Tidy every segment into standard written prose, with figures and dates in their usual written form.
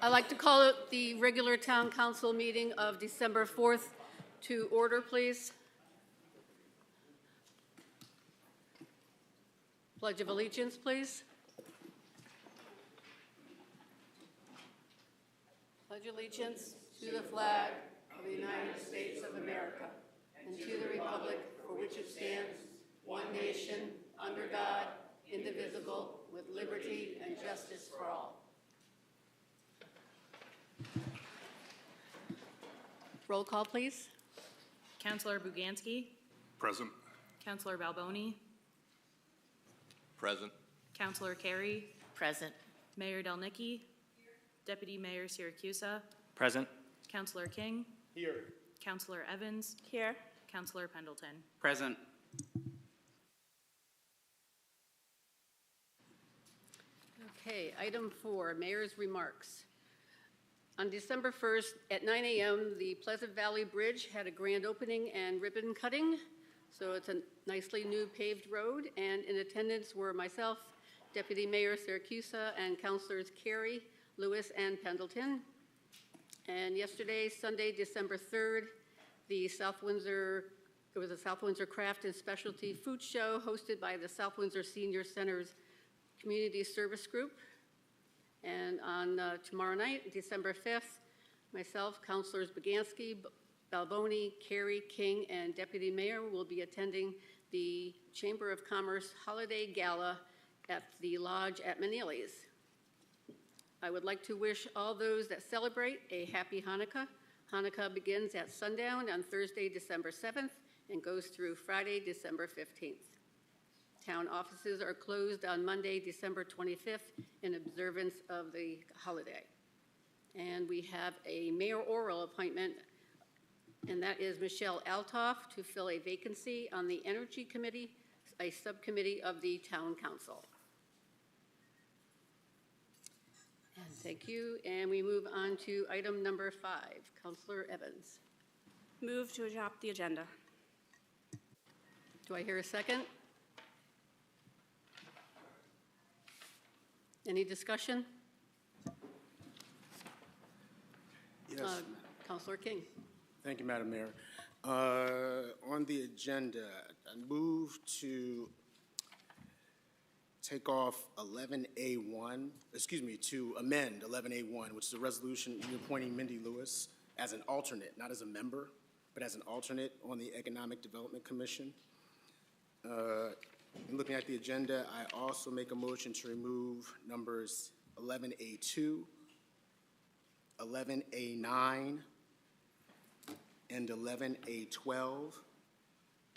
I'd like to call it the regular town council meeting of December 4th to order, please. Pledge of allegiance, please. Pledge allegiance to the flag of the United States of America and to the republic for which it stands, one nation, under God, indivisible, with liberty and justice for all. Roll call, please. Councilor Buganski. Present. Councilor Balboni. Present. Councilor Carey. Present. Mayor Delnicki. Deputy Mayor Siracusa. Present. Councilor King. Here. Councilor Evans. Here. Councilor Pendleton. Present. Okay, item 4, mayor's remarks. On December 1st at 9 a.m., the Pleasant Valley Bridge had a grand opening and ribbon cutting. So it's a nicely new paved road, and in attendance were myself, Deputy Mayor Siracusa, and Councilors Carey, Lewis, and Pendleton. And yesterday, Sunday, December 3rd, there was a South Windsor Craft and Specialty Food Show hosted by the South Windsor Senior Center's Community Service Group. And on tomorrow night, December 5th, myself, Councilors Buganski, Balboni, Carey, King, and Deputy Mayor will be attending the Chamber of Commerce Holiday Gala at the Lodge at Manili's. I would like to wish all those that celebrate a happy Hanukkah. Hanukkah begins at sundown on Thursday, December 7th, and goes through Friday, December 15th. Town offices are closed on Monday, December 25th, in observance of the holiday. And we have a mayoral appointment, and that is Michelle Altoff to fill a vacancy on the Energy Committee, a subcommittee of the Town Council. And thank you, and we move on to item number 5. Councilor Evans. Move to adopt the agenda. Do I hear a second? Any discussion? Yes. Councilor King. Thank you, Madam Mayor. On the agenda, I move to take off 11A1, to amend 11A1, which is a resolution reappointing Mindy Lewis as an alternate, not as a member, but as an alternate on the Economic Development Commission. In looking at the agenda, I also make a motion to remove numbers 11A2, 11A9, and 11A12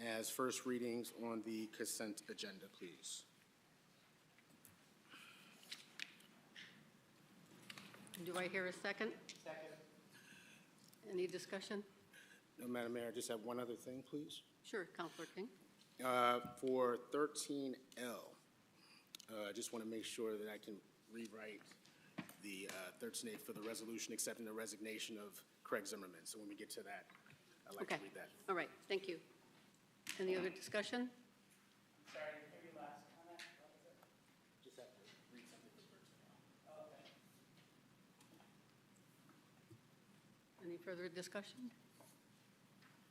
as first readings on the consent agenda, please. Do I hear a second? Second. Any discussion? No, Madam Mayor, I just have one other thing, please. Sure, Councilor King. For 13L, I just want to make sure that I can rewrite the 13A for the resolution accepting the resignation of Craig Zimmerman. So when we get to that, I'd like to read that. All right, thank you. Any other discussion? Sorry, maybe last comment. What was it? Just have to read something for 13L. Oh, okay. Any further discussion?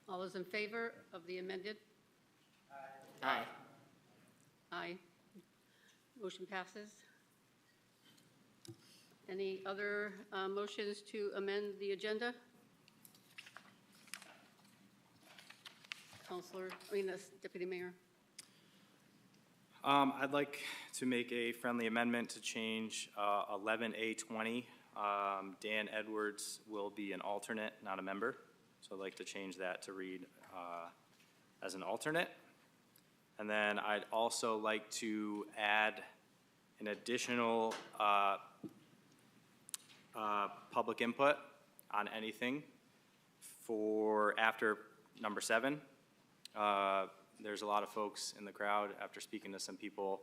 All those in favor of the amended? Aye. Aye. Motion passes. Any other motions to amend the agenda? Deputy Mayor. I'd like to make a friendly amendment to change 11A20. Dan Edwards will be an alternate, not a member. So I'd like to change that to read as an alternate. And then I'd also like to add an additional public input on anything for after number 7. There's a lot of folks in the crowd after speaking to some people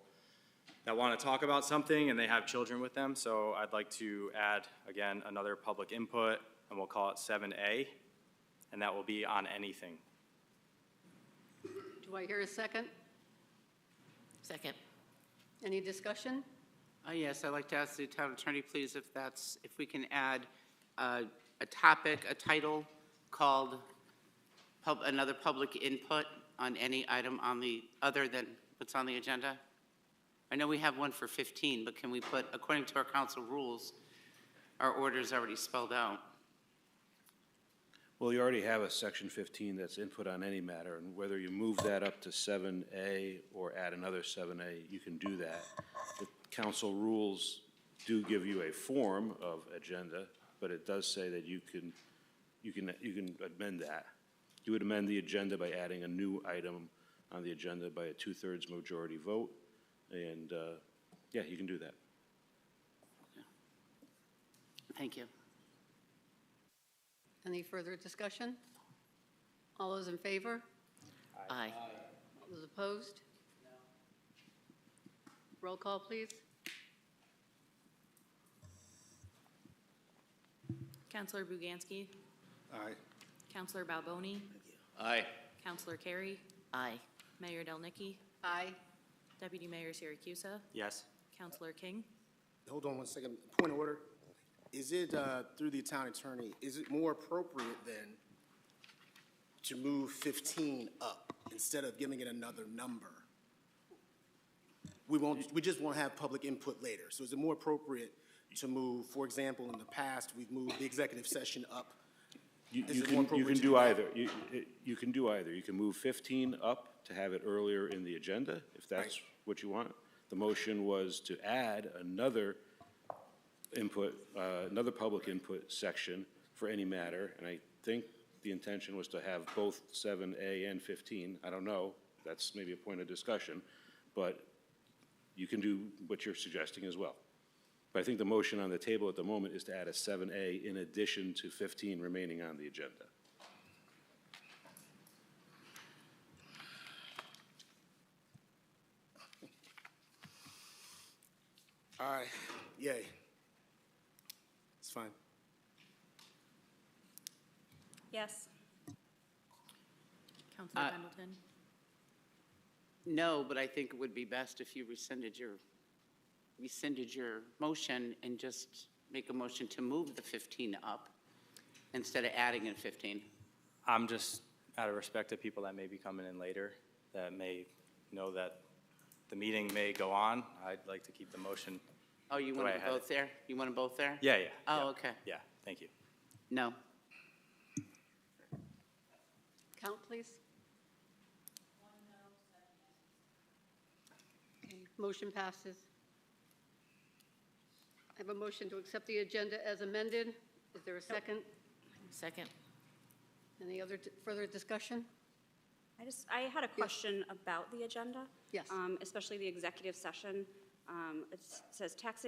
that want to talk about something and they have children with them. So I'd like to add, again, another public input, and we'll call it 7A, and that will be on anything. Do I hear a second? Second. Any discussion? Yes, I'd like to ask the town attorney, please, if we can add a topic, a title called another public input on any item on the, other than what's on the agenda? I know we have one for 15, but can we put, according to our council rules, our order is already spelled out? Well, you already have a section 15 that's input on any matter, and whether you move that up to 7A or add another 7A, you can do that. The council rules do give you a form of agenda, but it does say that you can amend that. You would amend the agenda by adding a new item on the agenda by a 2/3 majority vote, and yeah, you can do that. Thank you. Any further discussion? All those in favor? Aye. All those opposed? Roll call, please. Counselor Buganski. Aye. Counselor Balboni. Aye. Counselor Carey. Aye. Mayor Delnicki. Aye. Deputy Mayor Siracusa. Yes. Counselor King. Hold on one second. Point of order. Is it, through the town attorney, is it more appropriate then to move 15 up instead of giving it another number? We just won't have public input later. So is it more appropriate to move, for example, in the past, we've moved the executive session up? You Is it more can appropriate to do do that? either. You can do either. You can move 15 up to have it earlier in the agenda, if that's Right. what you want. The motion was to add another input, another public input section for any matter, and I think the intention was to have both 7A and 15. I don't know. That's maybe a point of discussion, but you can do what you're suggesting as well. But I think the motion on the table at the moment is to add a 7A in addition to 15 remaining on the agenda. All right, yay. It's fine. Yes. Counselor Pendleton. No, but I think it would be best if you rescinded your motion and just make a motion to move the 15 up instead of adding in 15. I'm just, out of respect to people that may be coming in later, that may know that the meeting may go on, I'd like to keep the motion. Oh, you The want way I them had both there? You want them both there? Yeah, yeah. Oh, yeah. okay. Yeah, thank you. No. Count, please. Okay, motion passes. I have a motion to accept the agenda as amended. Is there a second? Second. Any other further discussion? I had a question about the agenda. Yes. Especially the executive session. It says tax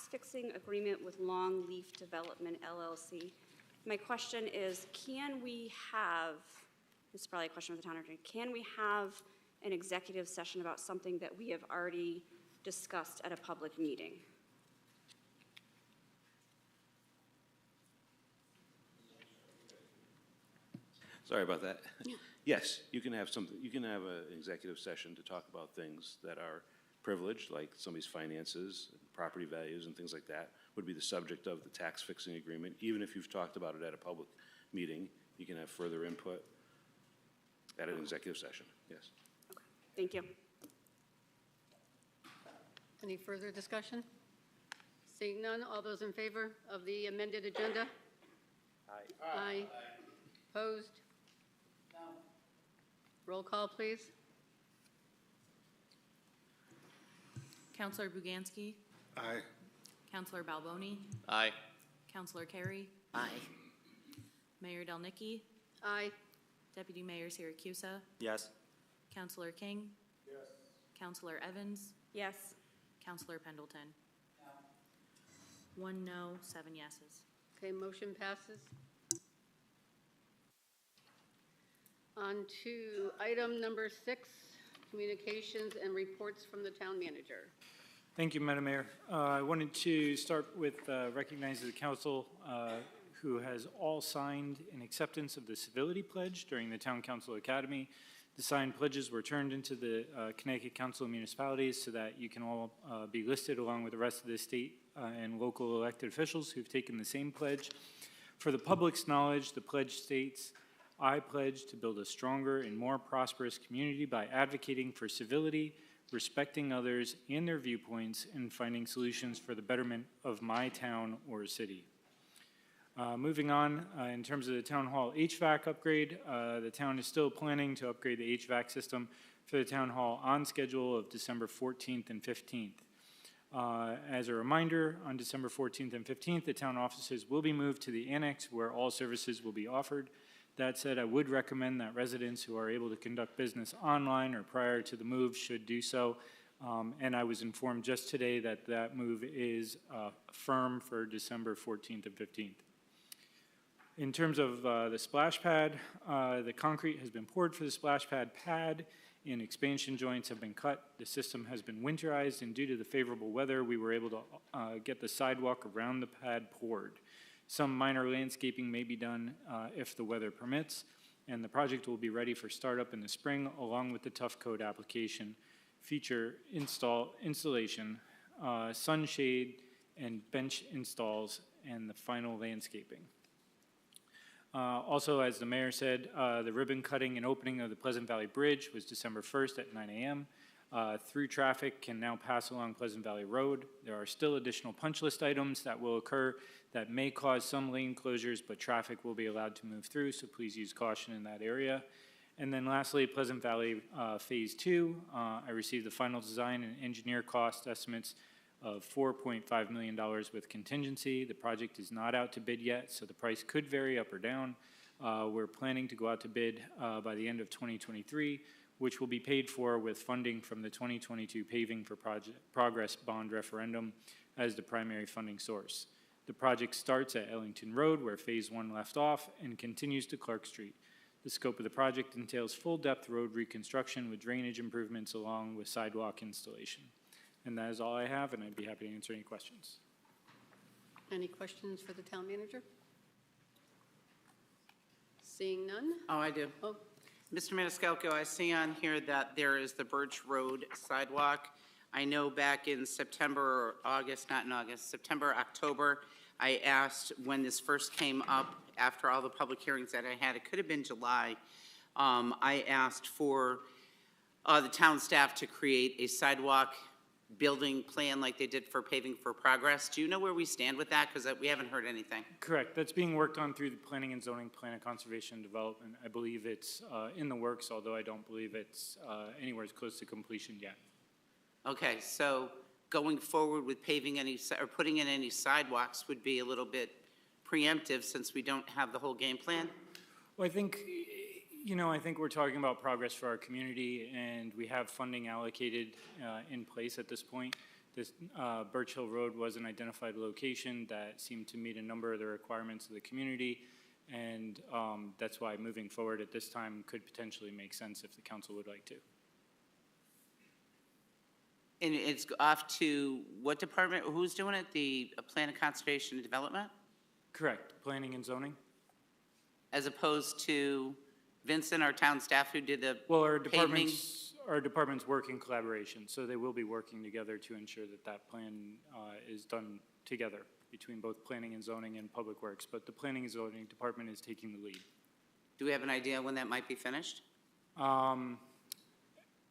fixing agreement with Long Leaf Development LLC. My question is, can we have, this is probably a question for the town attorney, can we have an executive session about something that we have already discussed at a public meeting? Sorry about that. Yes, you can have something, you can have an executive session to talk about things that are privileged, like somebody's finances, property values, and things like that, would be the subject of the tax fixing agreement. Even if you've talked about it at a public meeting, you can have further input at an executive session, yes. Okay, thank you. Any further discussion? Seeing none, all those in favor of the amended agenda? Aye. Aye. Opposed? No. Roll call, please. Counselor Buganski. Aye. Counselor Balboni. Aye. Counselor Carey. Aye. Mayor Delnicki. Aye. Deputy Mayor Siracusa. Yes. Counselor King. Yes. Counselor Evans. Yes. Counselor Pendleton. No. 1 no, 7 yeses. Okay, motion passes. On to item number 6, communications and reports from the town manager. Thank you, Madam Mayor. I wanted to start with recognizing the council who has all signed in acceptance of the civility pledge during the Town Council Academy. The signed pledges were turned into the Connecticut Council of Municipalities so that you can all be listed along with the rest of the state and local elected officials who've taken the same pledge. For the public's knowledge, the pledge states, "I pledge to build a stronger and more prosperous community by advocating for civility, respecting others and their viewpoints, and finding solutions for the betterment of my town or city." Moving on, in terms of the town hall HVAC upgrade, the town is still planning to upgrade the HVAC system for the town hall on schedule of December 14th and 15th. As a reminder, on December 14th and 15th, the town offices will be moved to the annex where all services will be offered. That said, I would recommend that residents who are able to conduct business online or prior to the move should do so. And I was informed just today that that move is firm for December 14th and 15th. In terms of the splash pad, the concrete has been poured for the splash pad and expansion joints have been cut. The system has been winterized, and due to the favorable weather, we were able to get the sidewalk around the pad poured. Some minor landscaping may be done if the weather permits, and the project will be ready for startup in the spring, along with the Tough Coat application, feature installation, sunshade, and bench installs, and the final landscaping. Also, as the mayor said, the ribbon cutting and opening of the Pleasant Valley Bridge was December 1st at 9 a.m. Through traffic can now pass along Pleasant Valley Road. There are still additional punch list items that will occur that may cause some lane closures, but traffic will be allowed to move through, so please use caution in that area. And then lastly, Pleasant Valley Phase 2. I received the final design and engineer cost estimates of $4.5 million with contingency. The project is not out to bid yet, so the price could vary up or down. We're planning to go out to bid by the end of 2023, which will be paid for with funding from the 2022 Paving for Progress Bond Referendum as the primary funding source. The project starts at Ellington Road, where Phase 1 left off, and continues to Clark Street. The scope of the project entails full-depth road reconstruction with drainage improvements along with sidewalk installation. And that is all I have, and I'd be happy to answer any questions. Any questions for the town manager? Seeing none? Oh, I do. Oh, Mr. Maniscalco, I see on here that there is the Birch Road sidewalk. I know back in September or August, not in August, September, October, I asked when this first came up after all the public hearings that I had. It could have been July. I asked for the town staff to create a sidewalk building plan like they did for Paving for Progress. Do you know where we stand with that? Because we haven't heard anything. Correct. That's being worked on through the Planning and Zoning Plan of Conservation and Development. I believe it's in the works, although I don't believe it's anywhere as close to completion yet. Okay, so going forward with paving any, or putting in any sidewalks would be a little bit preemptive since we don't have the whole game plan? Well, I think, I think we're talking about progress for our community, and we have funding allocated in place at this point. This Birch Hill Road was an identified location that seemed to meet a number of the requirements of the community, and that's why moving forward at this time could potentially make sense if the council would like to. And it's off to what department? Who's doing it? The Plan of Conservation and Development? Correct. Planning and Zoning? As opposed to Vincent, our town staff who did the Well, our paving? departments work in collaboration, so they will be working together to ensure that that plan is done together between both planning and zoning and public works. But the planning and zoning department is taking the lead. Do we have an idea when that might be finished?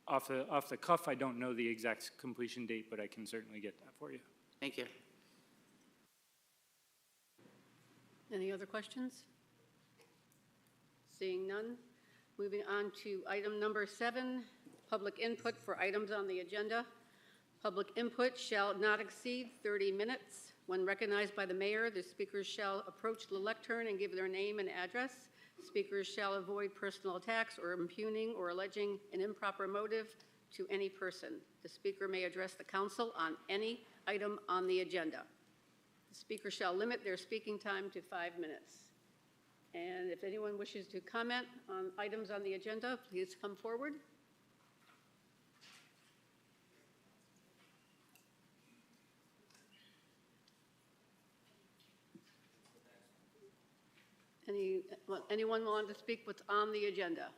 Off the cuff, I don't know the exact completion date, but I can certainly get that for you. Thank you. any other questions? Seeing none. Moving on to item number 7, public input for items on the agenda. Public input shall not exceed 30 minutes. When recognized by the mayor, the speakers shall approach the lectern and give their name and address. Speakers shall avoid personal attacks or impugning or alleging an improper motive to any person. The speaker may address the council on any item on the agenda. The speaker shall limit their speaking time to 5 minutes. And if anyone wishes to comment on items on the agenda, please come forward. Anyone want to speak what's on the agenda?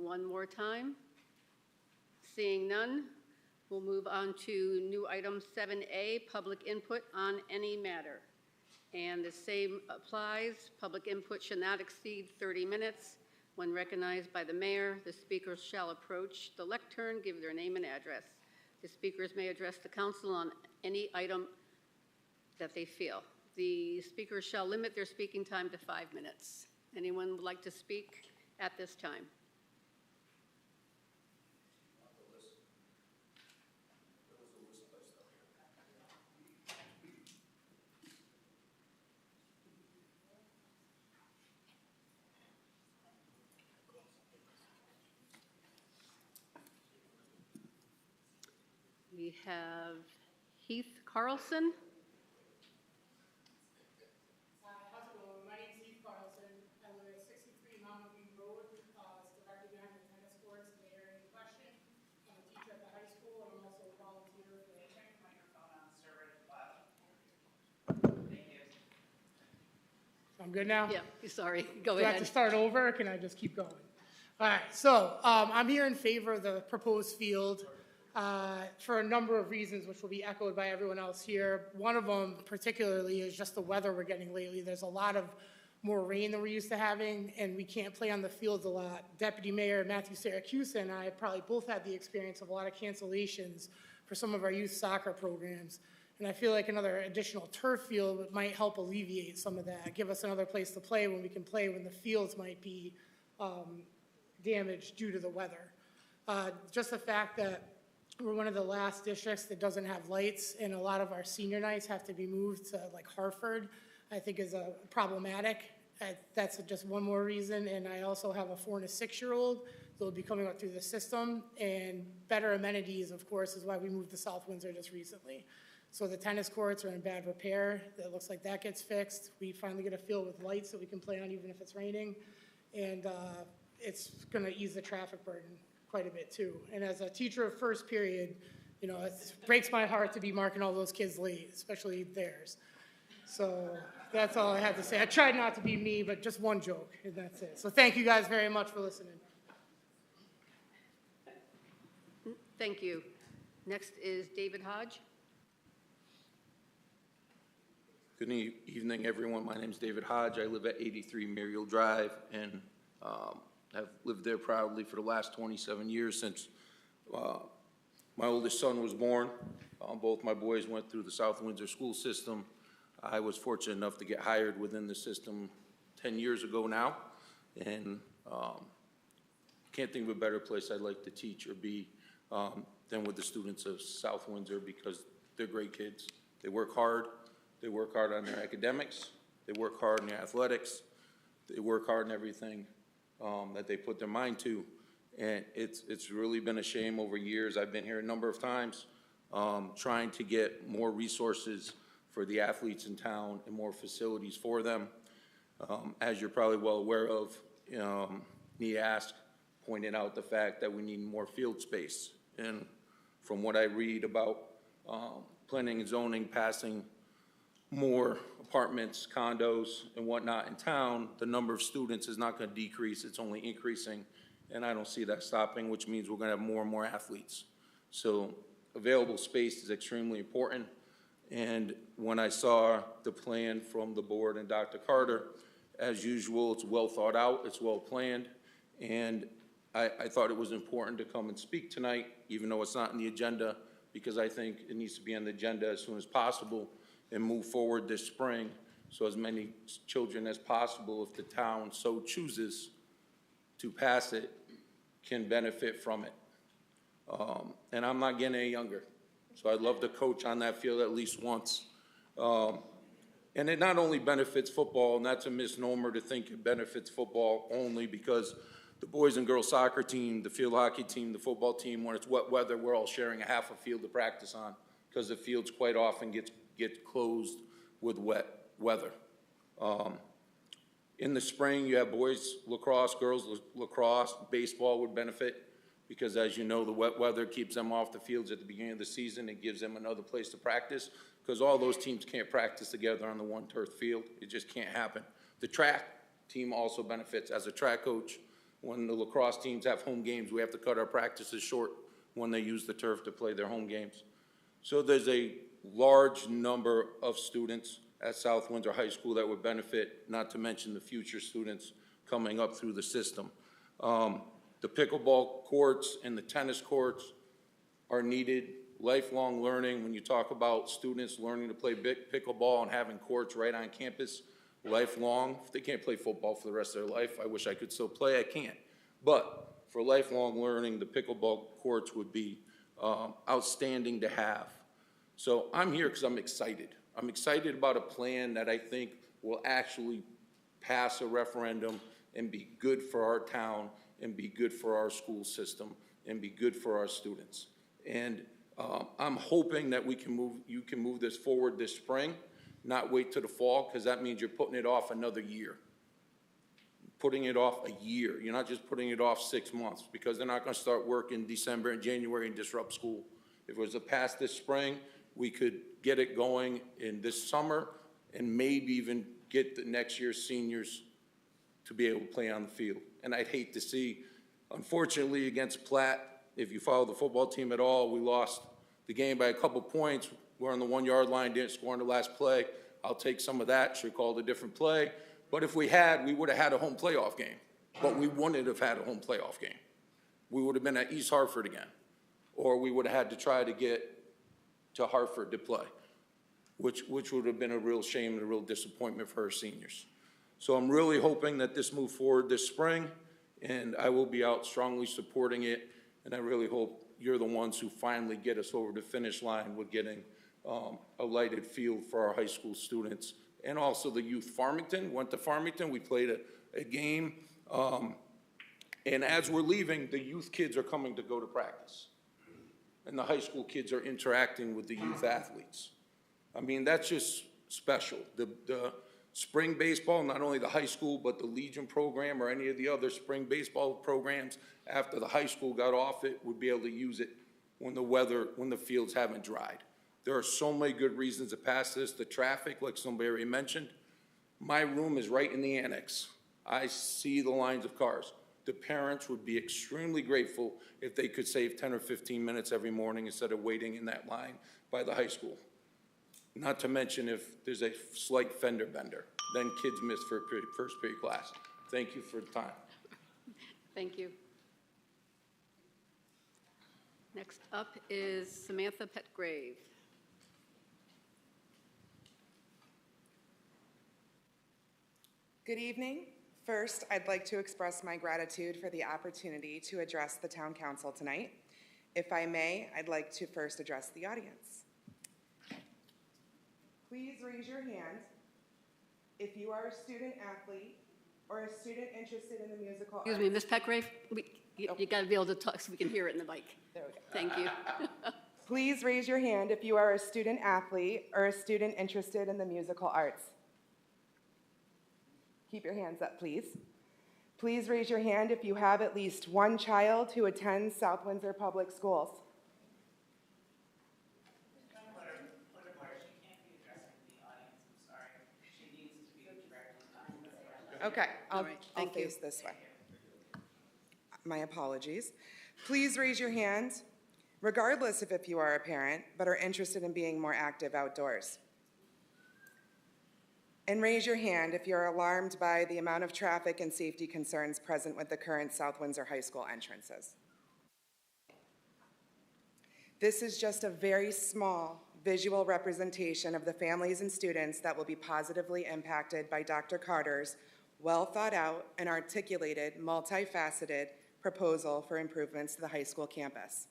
one more time? Seeing none, we'll move on to new item 7A, public input on any matter. And the same applies. Public input should not exceed 30 minutes. When recognized by the mayor, the speakers shall approach the lectern, give their name and address. The speakers may address the council on any item that they feel. The speakers shall limit their speaking time to 5 minutes. Anyone would like to speak at this time? We have Heath Carlson. How's it going? My name's Steve Carlson. I live at 63 Mount Green Road. It's directly behind the tennis courts in the area in question. I'm a teacher at the high school, and I'm also a volunteer for the microphone on, sir, Thank you. I'm good now? Yeah, sorry, go Do I have ahead. to start over, or can I just keep going? All right, so I'm here in favor of the proposed field for a number of reasons, which will be echoed by everyone else here. One of them particularly is just the weather we're getting lately. There's a lot of more rain than we're used to having, and we can't play on the fields a lot. Deputy Mayor Matthew Syracuse and I probably both had the experience of a lot of cancellations for some of our youth soccer programs. And I feel like another additional turf field might help alleviate some of that, give us another place to play when we can play when the fields might be damaged due to the weather. Just the fact that we're one of the last districts that doesn't have lights, and a lot of our senior nights have to be moved to like Hartford, I think is problematic. That's just one more reason. And I also have a 4- and a 6-year-old that will be coming up through the system, and better amenities, of course, is why we moved to South Windsor just recently. So the tennis courts are in bad repair. It looks like that gets fixed. We finally get a field with lights that we can play on even if it's raining. And it's gonna ease the traffic burden quite a bit too. And as a teacher of first period, you know, it breaks my heart to be marking all those kids late, especially theirs. So that's all I had to say. I tried not to be me, but just one joke, and that's it. So thank you guys very much for listening. Thank you. Next is David Hodge. Good evening, everyone. My name is David Hodge. I live at 83 Muriel Drive, and have lived there proudly for the last 27 years since my oldest son was born. Both my boys went through the South Windsor school system. I was fortunate enough to get hired within the system 10 years ago now, and can't think of a better place I'd like to teach or be than with the students of South Windsor, because they're great kids. They work hard. They work hard on their academics. They work hard in their athletics. They work hard in everything that they put their mind to. And it's really been a shame over years. I've been here a number of times trying to get more resources for the athletes in town and more facilities for them. As you're probably well aware of, NEASC pointed out the fact that we need more field space. And from what I read about planning and zoning passing more apartments, condos, and whatnot in town, the number of students is not going to decrease. It's only increasing, and I don't see that stopping, which means we're going to have more and more athletes. So available space is extremely important, and when I saw the plan from the board and Dr. Carter, as usual, it's well thought out, it's well planned, and I thought it was important to come and speak tonight, even though it's not on the agenda, because I think it needs to be on the agenda as soon as possible and move forward this spring, so as many children as possible, if the town so chooses to pass it, can benefit from it. And I'm not getting any younger, so I'd love to coach on that field at least once. And it not only benefits football, and that's a misnomer to think it benefits football only, because the boys and girls soccer team, the field hockey team, the football team, when it's wet weather, we're all sharing a half a field to practice on, because the fields quite often get closed with wet weather. In the spring, you have boys lacrosse, girls lacrosse, baseball would benefit, because as you know, the wet weather keeps them off the fields at the beginning of the season. It gives them another place to practice, because all those teams can't practice together on the one turf field. It just can't happen. The track team also benefits. As a track coach, When the lacrosse teams have home games, we have to cut our practices short when they use the turf to play their home games. So there's a large number of students at South Windsor High School that would benefit, not to mention the future students coming up through the system. The pickleball courts and the tennis courts are needed. Lifelong learning, when you talk about students learning to play pickleball and having courts right on campus, lifelong. If they can't play football for the rest of their life, I wish I could still play, I can't. But for lifelong learning, the pickleball courts would be outstanding to have. So I'm here because I'm excited. I'm excited about a plan that I think will actually pass a referendum and be good for our town and be good for our school system and be good for our students. And I'm hoping that you can move this forward this spring, not wait till the fall, because that means you're putting it off another year. Putting it off a year. You're not just putting it off 6 months, because they're not going to start work in December and January and disrupt school. If it was to pass this spring, we could get it going in this summer and maybe even get the next year's seniors to be able to play on the field. And I'd hate to see, unfortunately, against Platt, if you follow the football team at all, we lost the game by a couple points. We're on the 1 yard line, didn't score on the last play. I'll take some of that, should call it a different play. But if we had, we would have had a home playoff game. But we wouldn't have had a home playoff game. We would have been at East Hartford again. Or we would have had to try to get to Hartford to play, which would have been a real shame and a real disappointment for our seniors. So I'm really hoping that this moves forward this spring, and I will be out strongly supporting it. And I really hope you're the ones who finally get us over the finish line with getting a lighted field for our high school students. And also the youth. Farmington, went to Farmington, we played a game. And as we're leaving, the youth kids are coming to go to practice. And the high school kids are interacting with the youth athletes. I mean, that's just special. The spring baseball, not only the high school, but the Legion program or any of the other spring baseball programs, after the high school got off it, would be able to use it when the fields haven't dried. There are so many good reasons to pass this. The traffic, like somebody already mentioned, my room is right in the annex. I see the lines of cars. The parents would be extremely grateful if they could save 10 or 15 minutes every morning instead of waiting in that line by the high school. Not to mention if there's a slight fender bender, then kids miss for first period class. Thank you for the time. Thank you. Next up is Samantha Petgrave. Good evening. First, I'd like to express my gratitude for the opportunity to address the Town Council tonight. If I may, I'd like to first address the audience. Please raise your hand if you are a student athlete or a student interested in the musical arts. Excuse me, Ms. Petgrave, you got to be able to talk so we can hear it in the mic. There we go. Thank you. Please raise your hand if you are a student athlete or a student interested in the musical arts. Keep your hands up, please. Please raise your hand if you have at least one child who attends South Windsor Public Schools. Okay, I'll face this way. My apologies. Please raise your hand, regardless of if you are a parent, but are interested in being more active outdoors. And raise your hand if you're alarmed by the amount of traffic and safety concerns present with the current South Windsor High School entrances. This is just a very small visual representation of the families and students that will be positively impacted by Dr. Carter's well-thought-out and articulated, multifaceted proposal for improvements to the high school campus.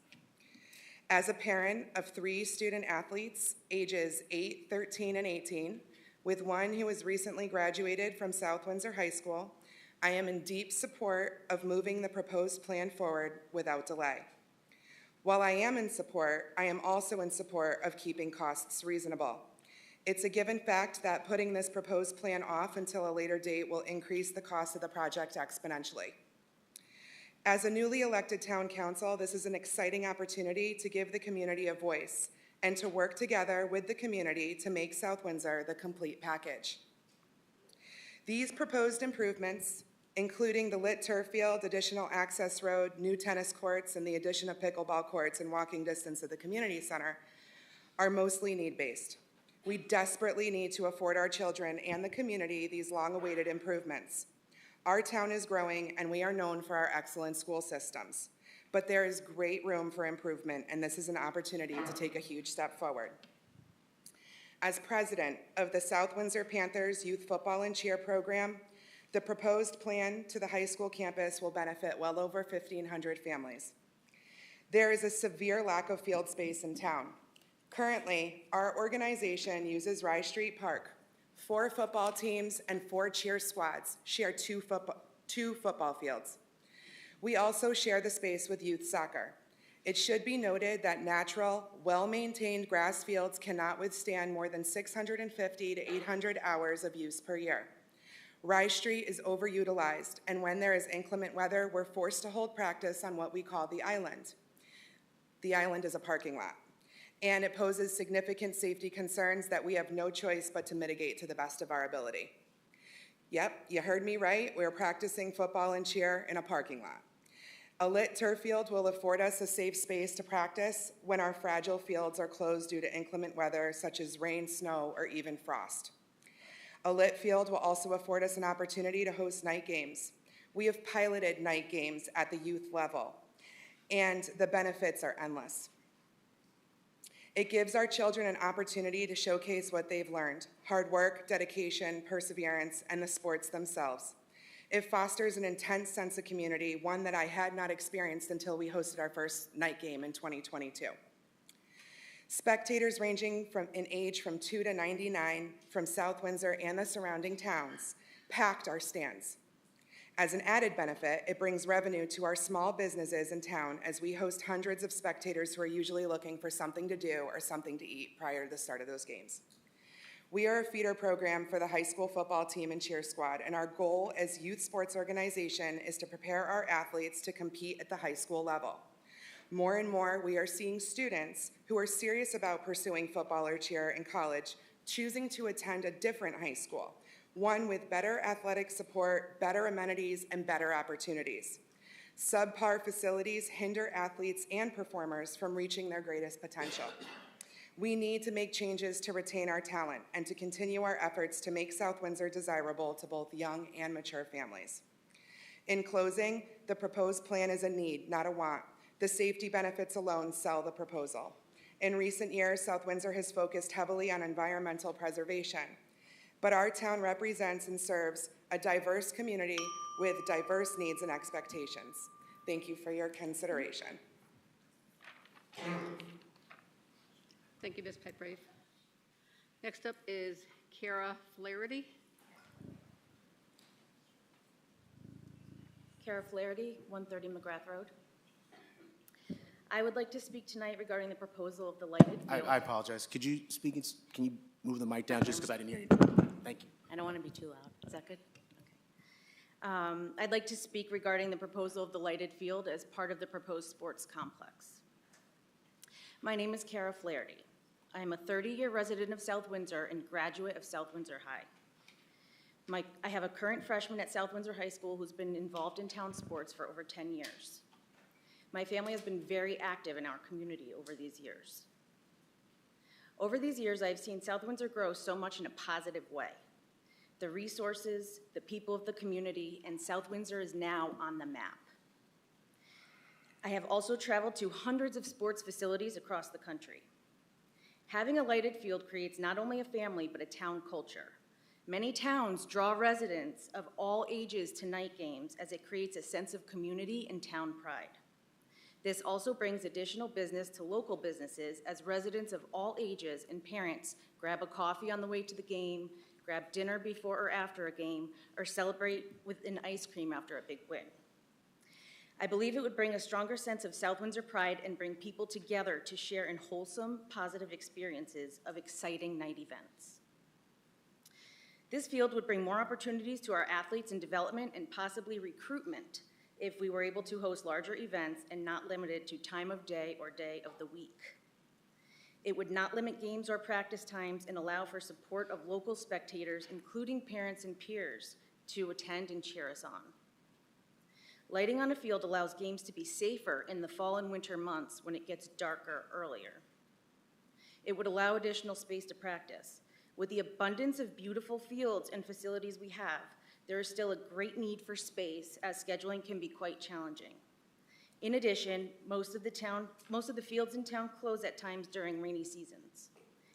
As a parent of 3 student athletes, ages 8, 13, and 18, with one who has recently graduated from South Windsor High School, I am in deep support of moving the proposed plan forward without delay. While I am in support, I am also in support of keeping costs reasonable. It's a given fact that putting this proposed plan off until a later date will increase the cost of the project exponentially. As a newly elected town council, this is an exciting opportunity to give the community a voice and to work together with the community to make South Windsor the complete package. These proposed improvements including the lit turf field, additional access road, new tennis courts, and the addition of pickleball courts in walking distance of the community center, are mostly need-based. We desperately need to afford our children and the community these long-awaited improvements. Our town is growing, and we are known for our excellent school systems. But there is great room for improvement, and this is an opportunity to take a huge step forward. As president of the South Windsor Panthers Youth Football and Cheer Program, the proposed plan to the high school campus will benefit well over 1,500 families. There is a severe lack of field space in town. Currently, our organization uses Rye Street Park. 4 football teams and 4 cheer squads share two football fields. We also share the space with youth soccer. It should be noted that natural, well-maintained grass fields cannot withstand more than 650 to 800 hours of use per year. Rye Street is overutilized, and when there is inclement weather, we're forced to hold practice on what we call the island. The island is a parking lot, and it poses significant safety concerns that we have no choice but to mitigate to the best of our ability. Yep, you heard me right. We're practicing football and cheer in a parking lot. A lit turf field will afford us a safe space to practice when our fragile fields are closed due to inclement weather such as rain, snow, or even frost. A lit field will also afford us an opportunity to host night games. We have piloted night games at the youth level, and the benefits are endless. It gives our children an opportunity to showcase what they've learned: hard work, dedication, perseverance, and the sports themselves. It fosters an intense sense of community, one that I had not experienced until we hosted our first night game in 2022. Spectators ranging in age from 2 to 99 from South Windsor and the surrounding towns packed our stands. As an added benefit, it brings revenue to our small businesses in town as we host hundreds of spectators who are usually looking for something to do or something to eat prior to the start of those games. We are a feeder program for the high school football team and cheer squad, and our goal as youth sports organization is to prepare our athletes to compete at the high school level. More and more, we are seeing students who are serious about pursuing football or cheer in college choosing to attend a different high school, one with better athletic support, better amenities, and better opportunities. Subpar facilities hinder athletes and performers from reaching their greatest potential. We need to make changes to retain our talent and to continue our efforts to make South Windsor desirable to both young and mature families. In closing, the proposed plan is a need, not a want. The safety benefits alone sell the proposal. In recent years, South Windsor has focused heavily on environmental preservation, but our town represents and serves a diverse community with diverse needs and expectations. Thank you for your consideration. Thank you, Ms. Petgrave. Next up is Kara Flaherty. Kara Flaherty, 130 McGrath Road. I would like to speak tonight regarding the proposal of the lighted field. I apologize. Could you speak, can you move the mic down just because I didn't hear you? Thank you. I don't want to be too loud. Is that good? Okay. I'd like to speak regarding the proposal of the lighted field as part of the proposed sports complex. My name is Kara Flaherty. I am a 30-year resident of South Windsor and graduate of South Windsor High. I have a current freshman at South Windsor High School who's been involved in town sports for over 10 years. My family has been very active in our community over these years. Over these years, I've seen South Windsor grow so much in a positive way. The resources, the people of the community, and South Windsor is now on the map. I have also traveled to hundreds of sports facilities across the country. Having a lighted field creates not only a family, but a town culture. Many towns draw residents of all ages to night games as it creates a sense of community and town pride. This also brings additional business to local businesses as residents of all ages and parents grab a coffee on the way to the game, grab dinner before or after a game, or celebrate with an ice cream after a big win. I believe it would bring a stronger sense of South Windsor pride and bring people together to share in wholesome, positive experiences of exciting night events. This field would bring more opportunities to our athletes in development and possibly recruitment if we were able to host larger events and not limited to time of day or day of the week. It would not limit games or practice times and allow for support of local spectators, including parents and peers, to attend and cheer us on. Lighting on a field allows games to be safer in the fall and winter months when it gets darker earlier. It would allow additional space to practice. With the abundance of beautiful fields and facilities we have, there is still a great need for space, as scheduling can be quite challenging. In addition, most of the fields in town close at times during rainy seasons.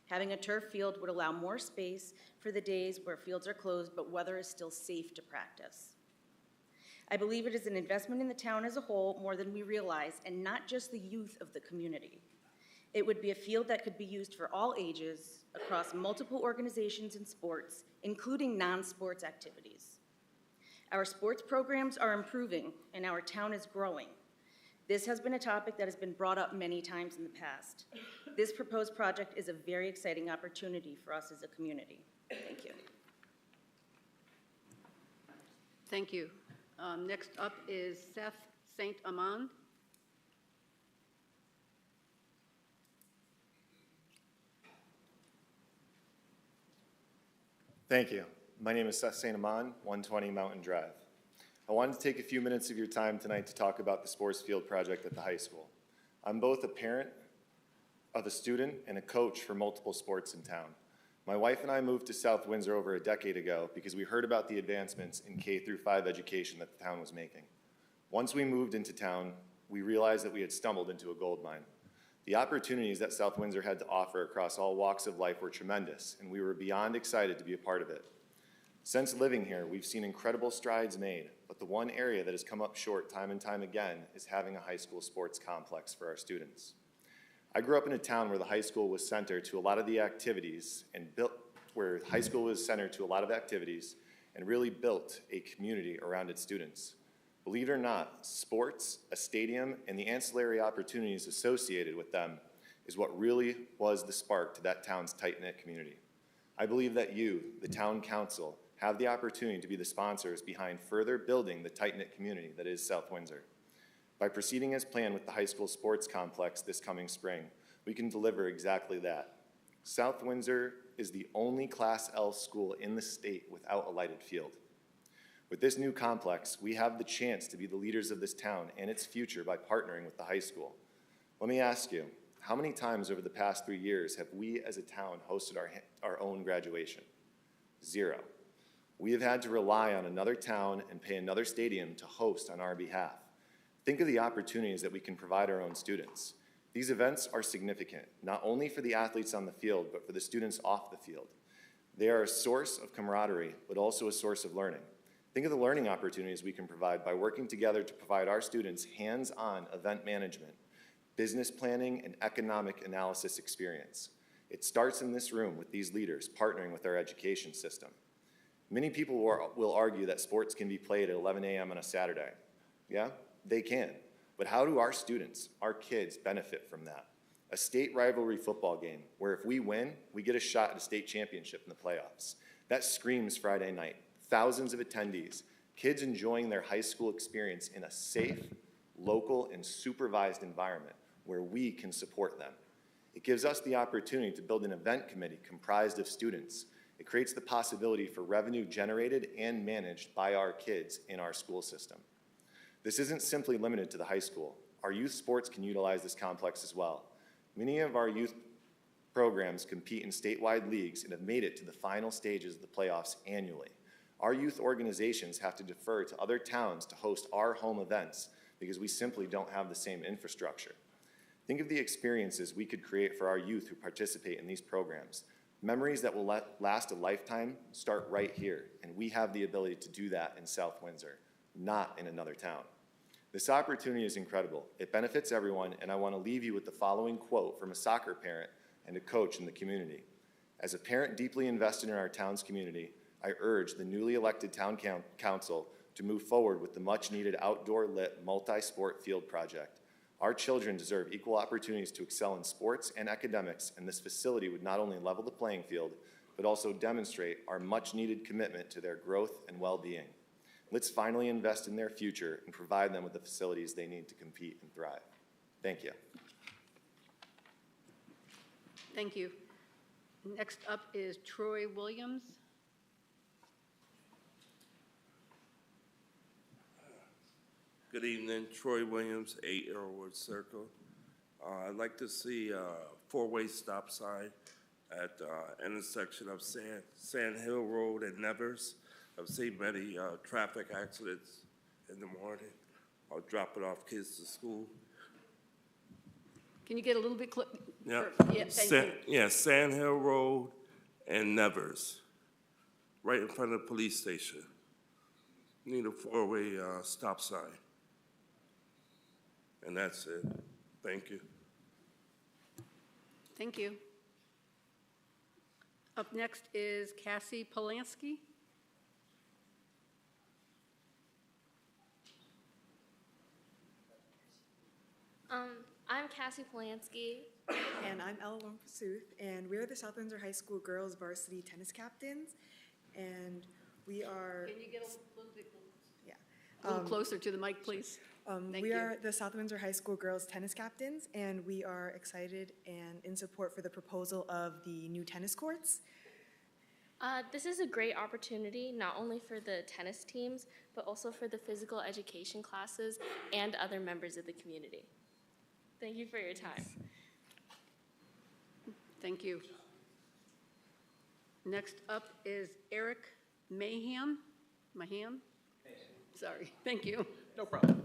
Having a turf field would allow more space for the days where fields are closed, but weather is still safe to practice. I believe it is an investment in the town as a whole more than we realize, and not just the youth of the community. It would be a field that could be used for all ages across multiple organizations and sports, including non-sports activities. Our sports programs are improving, and our town is growing. This has been a topic that has been brought up many times in the past. This proposed project is a very exciting opportunity for us as a community. Thank you. Thank you. Next up is Seth St. Amand. Thank you. My name is Seth St. Amand, 120 Mountain Drive. I wanted to take a few minutes of your time tonight to talk about the sports field project at the high school. I'm both a parent of a student and a coach for multiple sports in town. My wife and I moved to South Windsor over a decade ago because we heard about the advancements in K-5 education that the town was making. Once we moved into town, we realized that we had stumbled into a gold mine. The opportunities that South Windsor had to offer across all walks of life were tremendous, and we were beyond excited to be a part of it. Since living here, we've seen incredible strides made, but the one area that has come up short time and time again is having a high school sports complex for our students. I grew up in a town where the high school was centered to a lot of the activities and really built a community around its students. Believe it or not, sports, a stadium, and the ancillary opportunities associated with them is what really was the spark to that town's tight-knit community. I believe that you, the town council, have the opportunity to be the sponsors behind further building the tight-knit community that is South Windsor. By proceeding as planned with the high school sports complex this coming spring, we can deliver exactly that. South Windsor is the only Class L school in the state without a lighted field. With this new complex, we have the chance to be the leaders of this town and its future by partnering with the high school. Let me ask you, how many times over the past 3 years have we as a town hosted our own graduation? 0. We have had to rely on another town and pay another stadium to host on our behalf. Think of the opportunities that we can provide our own students. These events are significant, not only for the athletes on the field, but for the students off the field. They are a source of camaraderie, but also a source of learning. Think of the learning opportunities we can provide by working together to provide our students hands-on event management, business planning, and economic analysis experience. It starts in this room with these leaders partnering with our education system. Many people will argue that sports can be played at 11 a.m. on a Saturday. Yeah, they can. But how do our students, our kids, benefit from that? A state rivalry football game where if we win, we get a shot at a state championship in the playoffs. That screams Friday night. Thousands of attendees, kids enjoying their high school experience in a safe, local, and supervised environment where we can support them. It gives us the opportunity to build an event committee comprised of students. It creates the possibility for revenue generated and managed by our kids in our school system. This isn't simply limited to the high school. Our youth sports can utilize this complex as well. Many of our youth programs compete in statewide leagues and have made it to the final stages of the playoffs annually. Our youth organizations have to defer to other towns to host our home events because we simply don't have the same infrastructure. Think of the experiences we could create for our youth who participate in these programs. Memories that will last a lifetime start right here, and we have the ability to do that in South Windsor, not in another town. This opportunity is incredible. It benefits everyone, and I want to leave you with the following quote from a soccer parent and a coach in the community. As a parent deeply invested in our town's community, I urge the newly elected town council to move forward with the much-needed outdoor lit multi-sport field project. Our children deserve equal opportunities to excel in sports and academics, and this facility would not only level the playing field, but also demonstrate our much-needed commitment to their growth and well-being. Let's finally invest in their future and provide them with the facilities they need to compete and thrive. Thank you. Thank you. Next up is Troy Williams. Good evening, Troy Williams, 8 Arrowwood Circle. I'd like to see a four-way stop sign at the intersection of Sand Hill Road and Nevers. I've seen many traffic accidents in the morning. I'll drop it off kids to school. Can you get a little bit Yeah, Yeah, thank you. Yeah, Sand Hill Road and Nevers, right in front of the police station. Need a four-way stop sign. And that's it. Thank you. Thank you. Up next is Cassie Polanski. I'm Cassie Polanski. And I'm Ella Longpursuit, and we're the South Windsor High School girls varsity tennis captains. And we are. Can you get a little bit Yeah. a little closer to the mic, please? Thank We you. are the South Windsor High School girls tennis captains, and we are excited and in support for the proposal of the new tennis courts. This is a great opportunity, not only for the tennis teams, but also for the physical education classes and other members of the community. Thank you for your time. Thank you. Next up is Eric Mahan. Mahan? Sorry, thank you. No problem.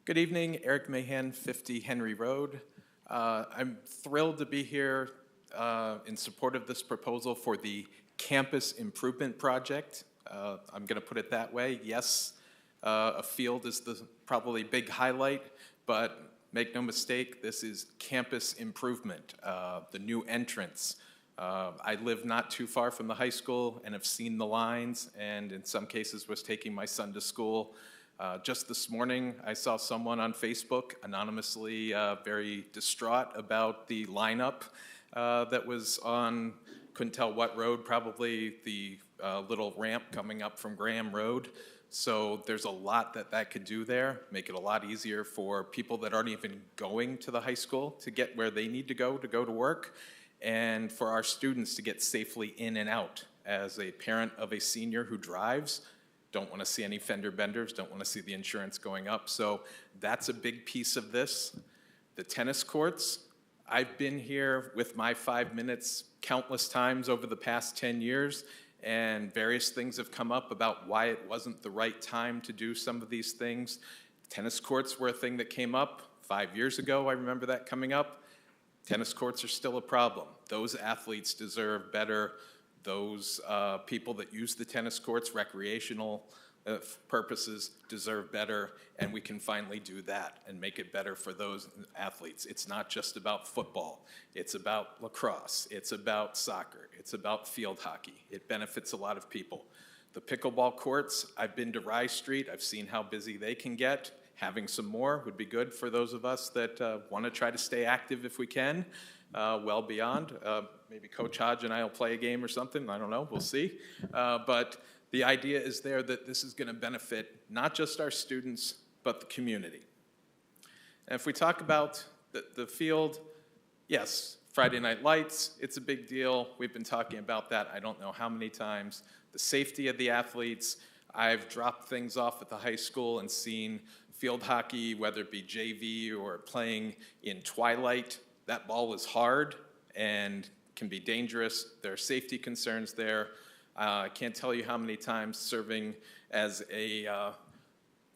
Good evening, Eric Mahan, 50 Henry Road. I'm thrilled to be here in support of this proposal for the Campus Improvement Project. I'm going to put it that way. Yes, a field is the probably big highlight, but make no mistake, this is campus improvement, the new entrance. I live not too far from the high school and have seen the lines, and in some cases was taking my son to school. Just this morning, I saw someone on Facebook anonymously very distraught about the lineup that was on, couldn't tell what road, probably the little ramp coming up from Graham Road. So there's a lot that could do there, make it a lot easier for people that aren't even going to the high school to get where they need to go to work, and for our students to get safely in and out. As a parent of a senior who drives, don't want to see any fender benders, don't want to see the insurance going up. So that's a big piece of this. The tennis courts, I've been here with my 5 minutes countless times over the past 10 years, and various things have come up about why it wasn't the right time to do some of these things. Tennis courts were a thing that came up 5 years ago. I remember that coming up. Tennis courts are still a problem. Those athletes deserve better. Those people that use the tennis courts, recreational purposes, deserve better, and we can finally do that and make it better for those athletes. It's not just about football. It's about lacrosse. It's about soccer. It's about field hockey. It benefits a lot of people. The pickleball courts, I've been to Rye Street. I've seen how busy they can get. Having some more would be good for those of us that want to try to stay active if we can, well beyond. Maybe Coach Hodge and I will play a game or something. I don't know. We'll see. But the idea is there that this is going to benefit not just our students, but the community. And if we talk about the field, yes, Friday Night Lights, it's a big deal. We've been talking about that I don't know how many times. The safety of the athletes. I've dropped things off at the high school and seen field hockey, whether it be JV or playing in twilight. That ball is hard and can be dangerous. There are safety concerns there. I can't tell you how many times serving as a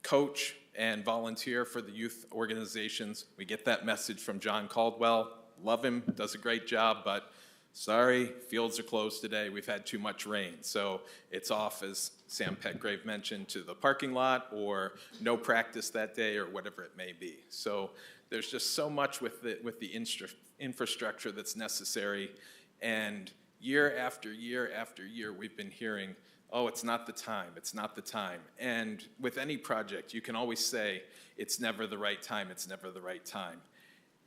coach and volunteer for the youth organizations, we get that message from John Caldwell. Love him, does a great job, but sorry, fields are closed today. We've had too much rain. So it's off, as Sam Petgrave mentioned, to the parking lot or no practice that day or whatever it may be. So there's just so much with the infrastructure that's necessary. And year after year after year, we've been hearing, oh, it's not the time, it's not the time. And with any project, you can always say, it's never the right time, it's never the right time.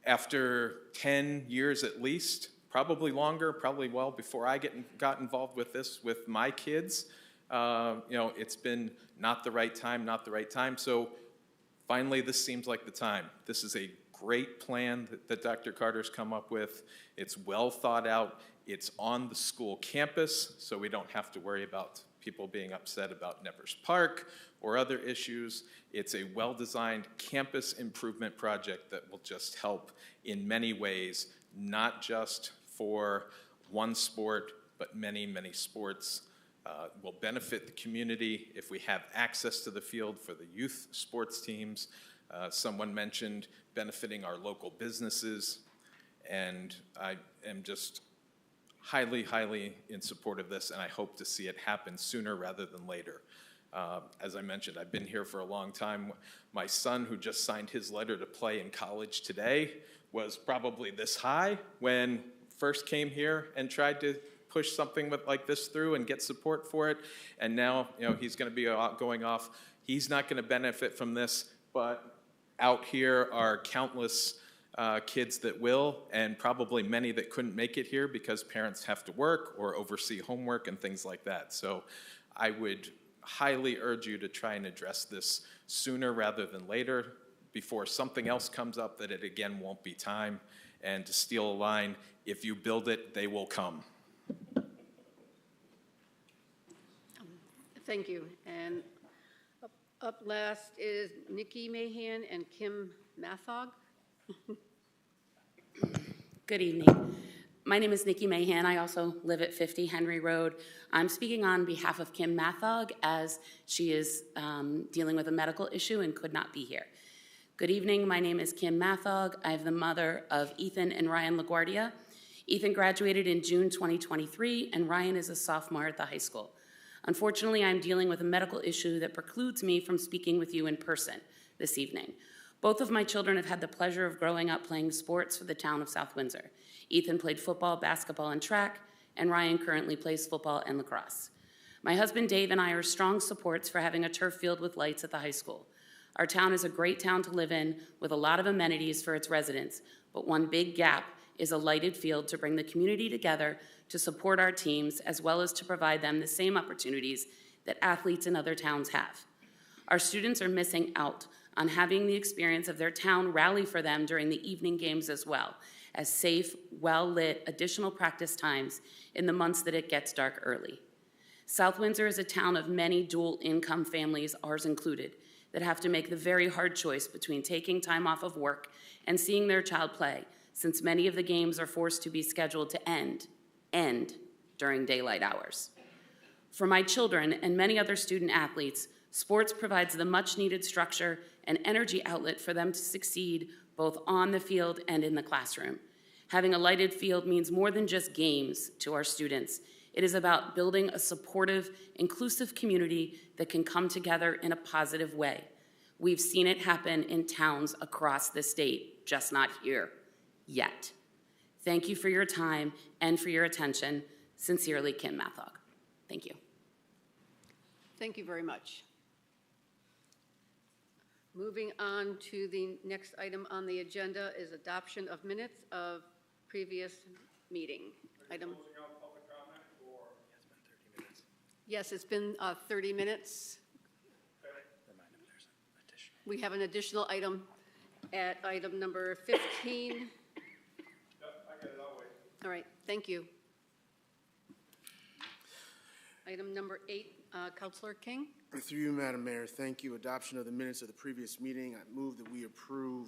After 10 years at least, probably longer, probably well before I got involved with this with my kids, it's been not the right time, not the right time. So finally, this seems like the time. This is a great plan that Dr. Carter's come up with. It's well thought out. It's on the school campus, so we don't have to worry about people being upset about Nevers Park or other issues. It's a well-designed campus improvement project that will just help in many ways, not just for one sport, but many, many sports. Will benefit the community if we have access to the field for the youth sports teams. Someone mentioned benefiting our local businesses, and I am just highly, highly in support of this, and I hope to see it happen sooner rather than later. As I mentioned, I've been here for a long time. My son, who just signed his letter to play in college today, was probably this high when first came here and tried to push something like this through and get support for it. And now, he's going to be going off. He's not going to benefit from this, but out here are countless kids that will, and probably many that couldn't make it here because parents have to work or oversee homework and things like that. So I would highly urge you to try and address this sooner rather than later, before something else comes up that it again won't be time. And to steal a line, if you build it, they will come. Thank you. And up last is Nikki Mahan and Kim Mathog. Good evening. My name is Nikki Mahan. I also live at 50 Henry Road. I'm speaking on behalf of Kim Mathog as she is dealing with a medical issue and could not be here. Good evening. My name is Kim Mathog. I'm the mother of Ethan and Ryan LaGuardia. Ethan graduated in June 2023, and Ryan is a sophomore at the high school. Unfortunately, I'm dealing with a medical issue that precludes me from speaking with you in person this evening. Both of my children have had the pleasure of growing up playing sports for the town of South Windsor. Ethan played football, basketball, and track, and Ryan currently plays football and lacrosse. My husband Dave and I are strong supports for having a turf field with lights at the high school. Our town is a great town to live in with a lot of amenities for its residents, but one big gap is a lighted field to bring the community together to support our teams, as well as to provide them the same opportunities that athletes in other towns have. Our students are missing out on having the experience of their town rally for them during the evening games, as well as safe, well-lit additional practice times in the months that it gets dark early. South Windsor is a town of many dual-income families, ours included, that have to make the very hard choice between taking time off of work and seeing their child play, since many of the games are forced to be scheduled to end during daylight hours. For my children and many other student athletes, sports provides the much-needed structure and energy outlet for them to succeed both on the field and in the classroom. Having a lighted field means more than just games to our students. It is about building a supportive, inclusive community that can come together in a positive way. We've seen it happen in towns across the state, just not here yet. Thank you for your time and for your attention. Sincerely, Kim Mathog. Thank you. Thank you very much. Moving on to the next item on the agenda is adoption of minutes of previous meeting. Item. Yes, it's been 30 minutes. We have an additional item at item number 15. All right, thank you. Item number 8, Councilor King. Through you, Madam Mayor, thank you. Adoption of the minutes of the previous meeting. I move that we approve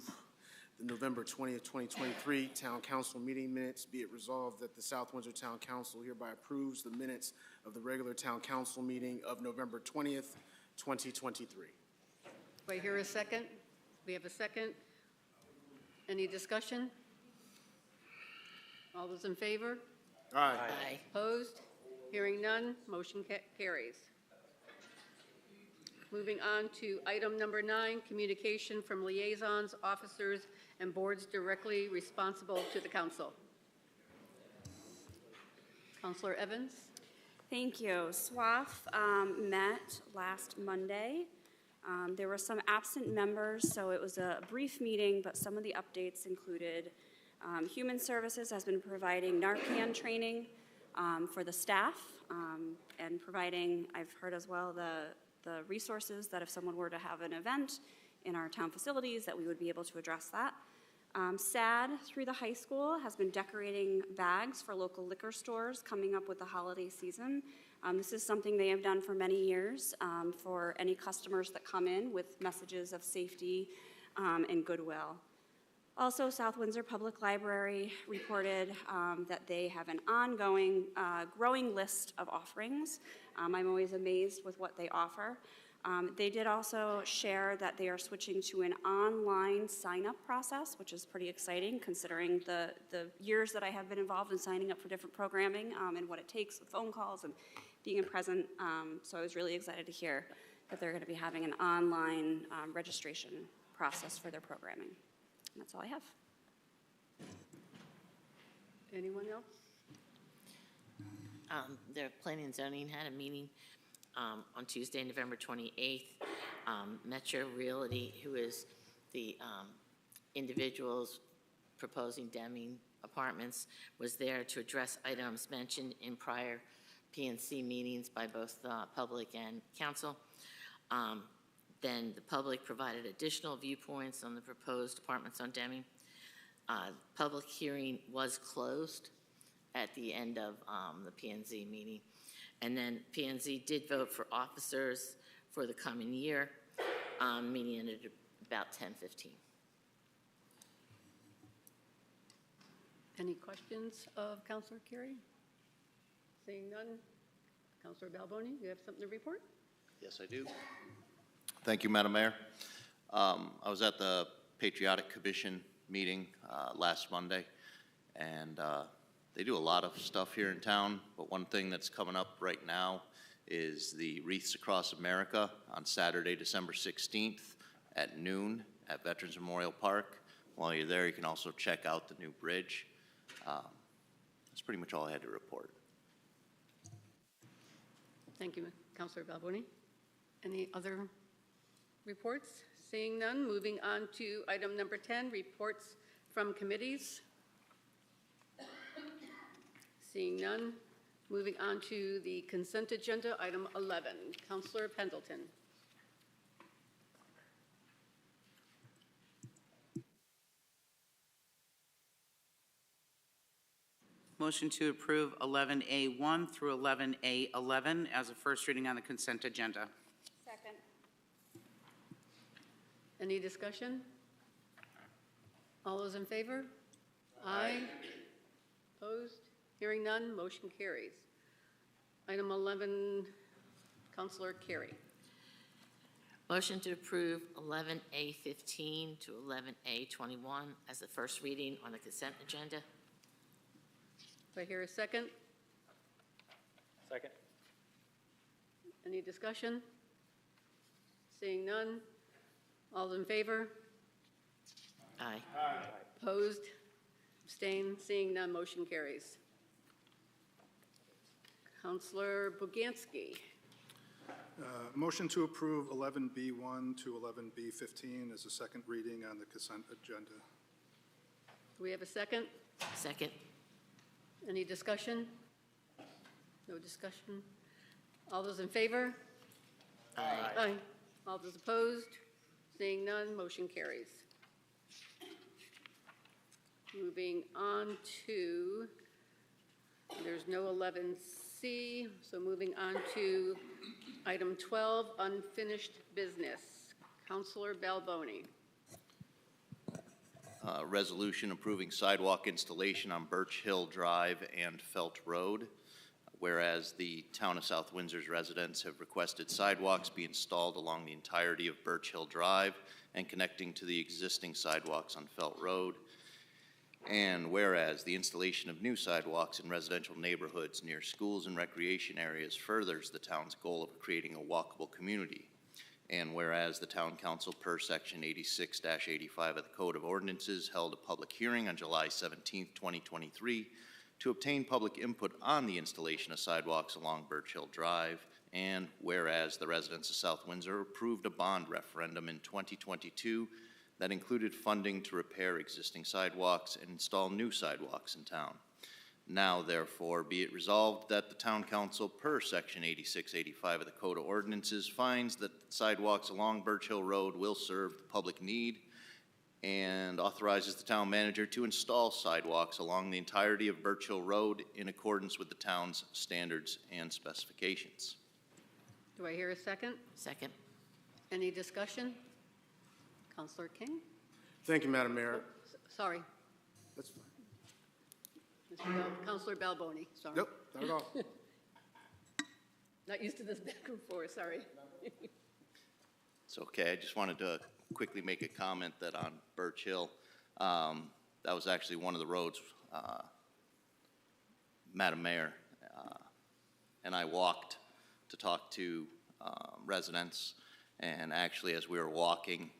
the November 20th, 2023 Town Council meeting minutes. Be it resolved that the South Windsor Town Council hereby approves the minutes of the regular Town Council meeting of November 20th, 2023. Do I hear a second? We have a second. Any discussion? All those in favor? Aye. Aye. Opposed? Hearing none, motion carries. Moving on to item number 9, communication from liaisons, officers, and boards directly responsible to the council. Councilor Evans. Thank you. SWAF met last Monday. There were some absent members, so it was a brief meeting, but some of the updates included Human Services has been providing Narcan training for the staff and providing, I've heard as well, the resources that if someone were to have an event in our town facilities that we would be able to address that. SAD through the high school has been decorating bags for local liquor stores coming up with the holiday season. This is something they have done for many years for any customers that come in with messages of safety and goodwill. Also, South Windsor Public Library reported that they have an ongoing, growing list of offerings. I'm always amazed with what they offer. They did also share that they are switching to an online sign-up process, which is pretty exciting considering the years that I have been involved in signing up for different programming and what it takes with phone calls and being present. So I was really excited to hear that they're going to be having an online registration process for their programming. And that's all I have. Anyone else? The Planning and Zoning had a meeting on Tuesday, November 28th. Metro Realty, who is the individuals proposing Deming Apartments, was there to address items mentioned in prior PNC meetings by both the public and council. Then the public provided additional viewpoints on the proposed apartments on Deming. Public hearing was closed at the end of the P&Z meeting. And then P&Z did vote for officers for the coming year. Meeting ended at about 10:15. Any questions of Councilor Carey? Seeing none. Councilor Balboni, you have something to report? Yes, I do. Thank you, Madam Mayor. I was at the Patriotic Commission meeting last Monday, and they do a lot of stuff here in town, but one thing that's coming up right now is the Wreaths Across America on Saturday, December 16th at noon at Veterans Memorial Park. While you're there, you can also check out the new bridge. That's pretty much all I had to report. Thank you, Councilor Balboni. Any other reports? Seeing none, moving on to item number 10, reports from committees. Seeing none, moving on to the consent agenda, item 11. Councilor Pendleton. Motion to approve 11A1 through 11A11 as a first reading on the consent agenda. Second. Any discussion? All those in favor? Aye. Opposed? Hearing none, motion carries. Item 11, Councilor Carey. Motion to approve 11A15 to 11A21 as the first reading on the consent agenda. Do I hear a second? Second. Any discussion? Seeing none, all in favor? Aye. Opposed? Abstained? Seeing none, motion carries. Councilor Boganski. Motion to approve 11B1 to 11B15 as a second reading on the consent agenda. Do we have a second? Second. Any discussion? No discussion? All those in favor? Aye. Aye. All those opposed? Seeing none, motion carries. Moving on to, there's no 11C, so moving on to item 12, unfinished business. Councilor Balboni. Resolution approving sidewalk installation on Birch Hill Drive and Felt Road. Whereas the town of South Windsor's residents have requested sidewalks be installed along the entirety of Birch Hill Drive and connecting to the existing sidewalks on Felt Road. And whereas the installation of new sidewalks in residential neighborhoods near schools and recreation areas furthers the town's goal of creating a walkable community. And whereas the town council per section 86-85 of the Code of Ordinances held a public hearing on July 17, 2023 to obtain public input on the installation of sidewalks along Birch Hill Drive. And whereas the residents of South Windsor approved a bond referendum in 2022 that included funding to repair existing sidewalks and install new sidewalks in town. Now, therefore, be it resolved that the Town Council, per Section 8685 of the Code of Ordinances, finds that sidewalks along Birch Hill Road will serve the public need, and authorizes the town manager to install sidewalks along the entirety of Birch Hill Road in accordance with the town's standards and specifications. Do I hear a second? Second. Any discussion? Counselor King? Thank you, Madam Mayor. Sorry. That's fine. Counselor Balboni, sorry. Nope, not at all. Not used to this back and forth, sorry. It's okay, I just wanted to quickly make a comment that on Birch Hill, that was actually one of the roads, Madam Mayor, and I walked to talk to residents, and actually as we were walking,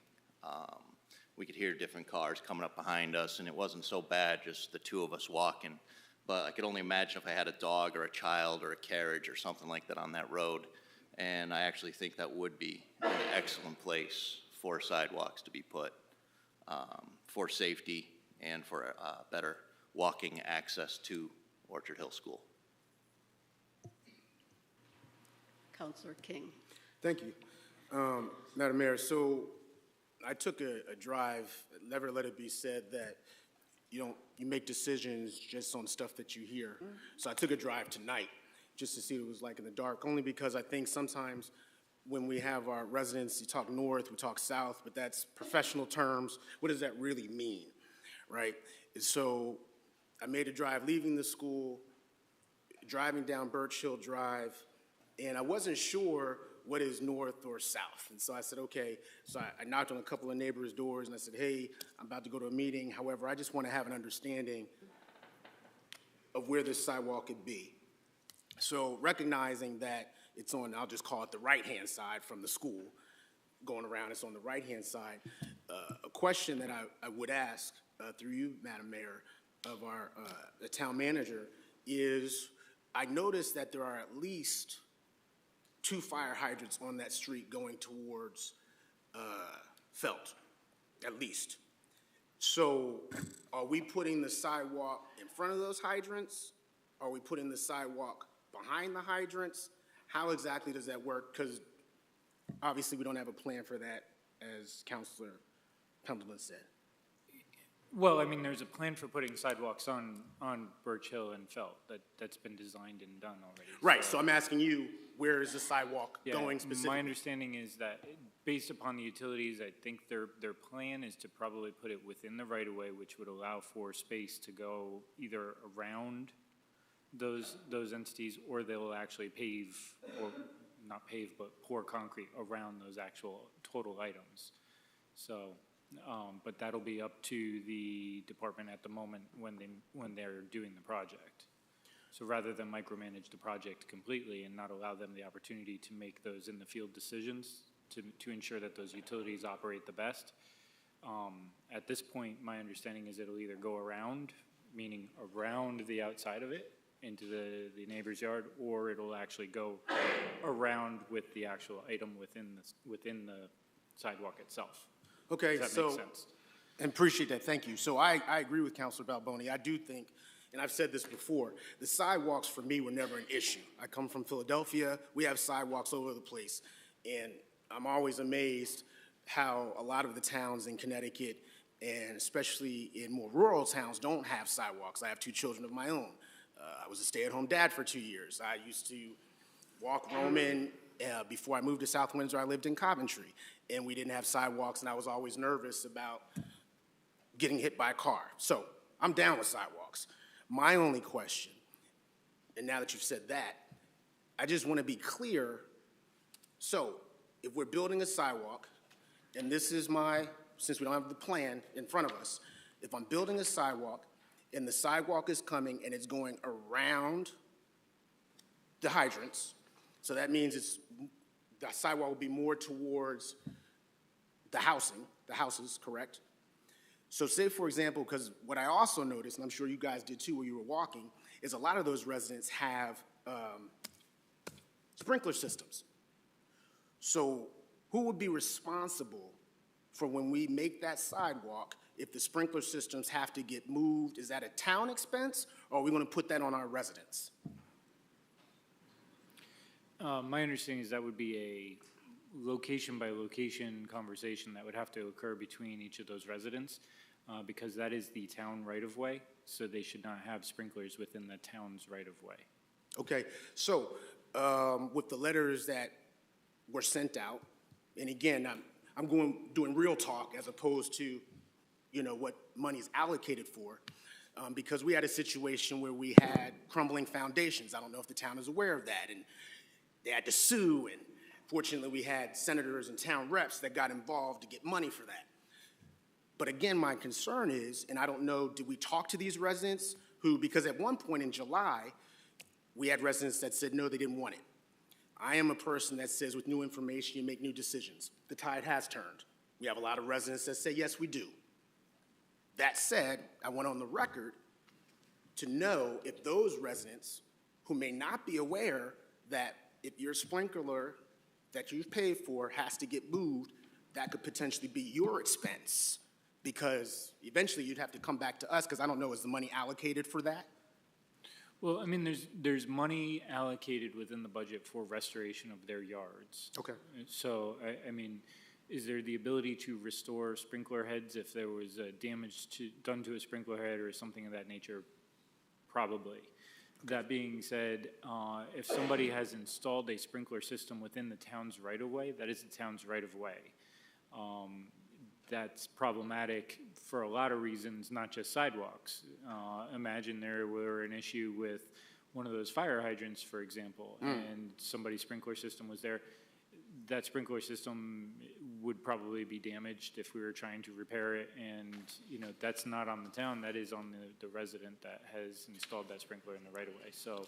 we could hear different cars coming up behind us, and it wasn't so bad, just the two of us walking. But I could only imagine if I had a dog or a child or a carriage or something like that on that road. And I actually think that would be an excellent place for sidewalks to be put for safety and for better walking access to Orchard Hill School. Counselor King. Thank you. Madam Mayor, so I took a drive, never let it be said that you make decisions just on stuff that you hear. So I took a drive tonight just to see what it was like in the dark, only because I think sometimes when we have our residents, you talk north, we talk south, but that's professional terms. What does that really mean, right? And so I made a drive leaving the school, driving down Birch Hill Drive, and I wasn't sure what is north or south. And so I said, okay. So I knocked on a couple of neighbors' doors and I said, hey, I'm about to go to a meeting. However, I just want to have an understanding of where this sidewalk could be. So recognizing that it's on, I'll just call it the right-hand side from the school, going around, it's on the right-hand side. A question that I would ask through you, Madam Mayor, of our the town manager is, I noticed that there are at least 2 fire hydrants on that street going towards Felt, at least. So are we putting the sidewalk in front of those hydrants? Are we putting the sidewalk behind the hydrants? How exactly does that work? Because obviously we don't have a plan for that, as Councilor Pendleton said. Well, I mean, there's a plan for putting sidewalks on Birch Hill and Felt. That's been designed and done already. Right, so I'm asking you, where is the sidewalk going specifically? My understanding is that, based upon the utilities, I think their plan is to probably put it within the right-of-way, which would allow for space to go either around those entities, or they'll actually pave, or not pave, but pour concrete around those actual total items. So, but that'll be up to the department at the moment when they're doing the project. So rather than micromanage the project completely and not allow them the opportunity to make those in-the-field decisions to ensure that those utilities operate the best, at this point, my understanding is it'll either go around, meaning around the outside of it, into the neighbor's yard, or it'll actually go around with the actual item within the sidewalk itself. Okay, Does that so, make sense? and appreciate that, thank you. So I agree with Councilor Balboni. I do think, and I've said this before, the sidewalks for me were never an issue. I come from Philadelphia, we have sidewalks all over the place, and I'm always amazed how a lot of the towns in Connecticut, and especially in more rural towns, don't have sidewalks. I have 2 children of my own. I was a stay-at-home dad for 2 years. I used to walk Roman. Before I moved to South Windsor, I lived in Coventry, and we didn't have sidewalks, and I was always nervous about getting hit by a car. So I'm down with sidewalks. My only question, and now that you've said that, I just want to be clear. So if we're building a sidewalk, and this is since we don't have the plan in front of us, if I'm building a sidewalk, and the sidewalk is coming and it's going around the hydrants, so that means the sidewalk will be more towards the houses, correct? So say, for example, because what I also noticed, and I'm sure you guys did too where you were walking, is a lot of those residents have sprinkler systems. So who would be responsible for when we make that sidewalk if the sprinkler systems have to get moved? Is that a town expense, or are we going to put that on our residents? My understanding is that would be a location by location conversation that would have to occur between each of those residents, because that is the town right-of-way, so they should not have sprinklers within the town's right-of-way. Okay, so with the letters that were sent out, and again, I'm doing real talk as opposed to, you know, what money's allocated for, because we had a situation where we had crumbling foundations. I don't know if the town is aware of that, and they had to sue, and fortunately, we had senators and town reps that got involved to get money for that. But again, my concern is, and I don't know, did we talk to these residents who, because at one point in July, we had residents that said, no, they didn't want it. I am a person that says with new information, you make new decisions. The tide has turned. We have a lot of residents that say, yes, we do. That said, I went on the record to know if those residents who may not be aware that if your sprinkler that you've paid for has to get moved, that could potentially be your expense, because eventually you'd have to come back to us, because I don't know, is the money allocated for that? Well, I mean, there's money allocated within the budget for restoration of their yards. Okay. So, I mean, is there the ability to restore sprinkler heads if there was damage done to a sprinkler head or something of that nature? Probably. That being said, if somebody has installed a sprinkler system within the town's right-of-way, that is the town's right-of-way. That's problematic for a lot of reasons, not just sidewalks. Imagine there were an issue with one of those fire hydrants, for example, and somebody's sprinkler system was there. That sprinkler system would probably be damaged if we were trying to repair it, and you know, that's not on the town, that is on the resident that has installed that sprinkler in the right-of-way. So,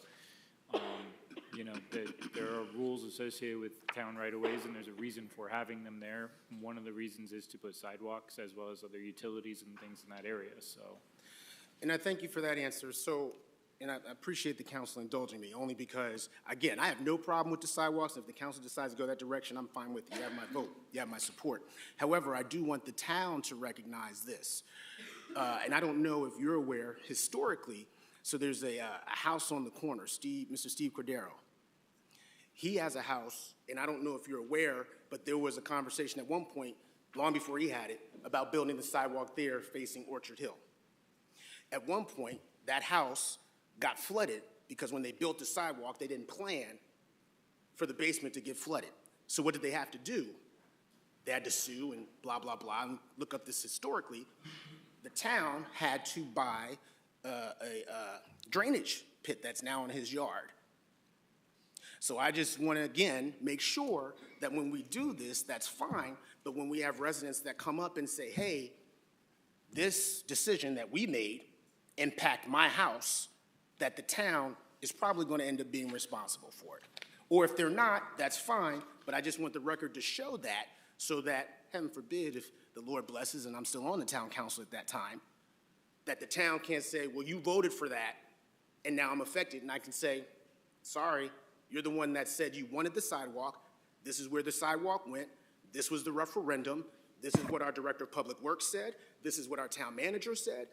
you know, there are rules associated with town right-of-ways, and there's a reason for having them there. One of the reasons is to put sidewalks as well as other utilities and things in that area, so. And I thank you for that answer. So, and I appreciate the council indulging me, only because, again, I have no problem with the sidewalks. If the council decides to go that direction, I'm fine with it. You have my vote. You have my support. However, I do want the town to recognize this. And I don't know if you're aware, historically, so there's a house on the corner, Mr. Steve Cordero. He has a house, and I don't know if you're aware, but there was a conversation at one point, long before he had it, about building the sidewalk there facing Orchard Hill. At one point, that house got flooded because when they built the sidewalk, they didn't plan for the basement to get flooded. So what did they have to do? They had to sue and blah, blah, blah, and look up this historically. The town had to buy a drainage pit that's now in his yard. So I just want to, again, make sure that when we do this, that's fine, but when we have residents that come up and say, hey, this decision that we made impact my house, that the town is probably going to end up being responsible for it. Or if they're not, that's fine, but I just want the record to show that so that, heaven forbid, if the Lord blesses and I'm still on the town council at that time, that the town can't say, well, you voted for that, and now I'm affected, and I can say, sorry, you're the one that said you wanted the sidewalk, this is where the sidewalk went, this was the referendum, this is what our director of public works said, this is what our town manager said,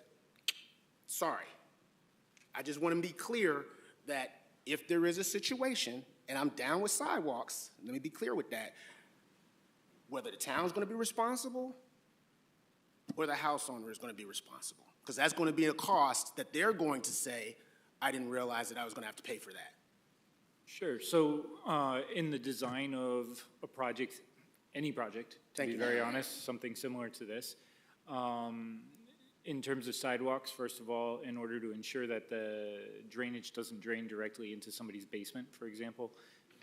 sorry. I just want to be clear that if there is a situation, and I'm down with sidewalks, let me be clear with that, whether the town's going to be responsible or the house owner is going to be responsible. Because that's going to be a cost that they're going to say, I didn't realize that I was going to have to pay for that. Sure. So in the design of a project, any project, to be very honest, something similar to this, in terms of sidewalks, first of all, in order to ensure that the drainage doesn't drain directly into somebody's basement, for example,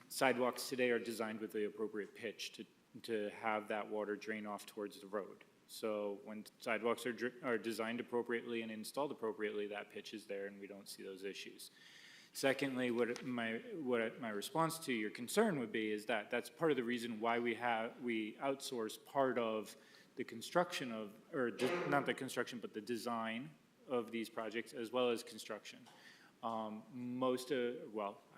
sidewalks today are designed with the appropriate pitch to have that water drain off towards the road. So when sidewalks are designed appropriately and installed appropriately, that pitch is there and we don't see those issues. Secondly, what my response to your concern would be is that that's part of the reason why we outsource part of the construction of, or not the construction, but the design of these projects as well as construction. Well,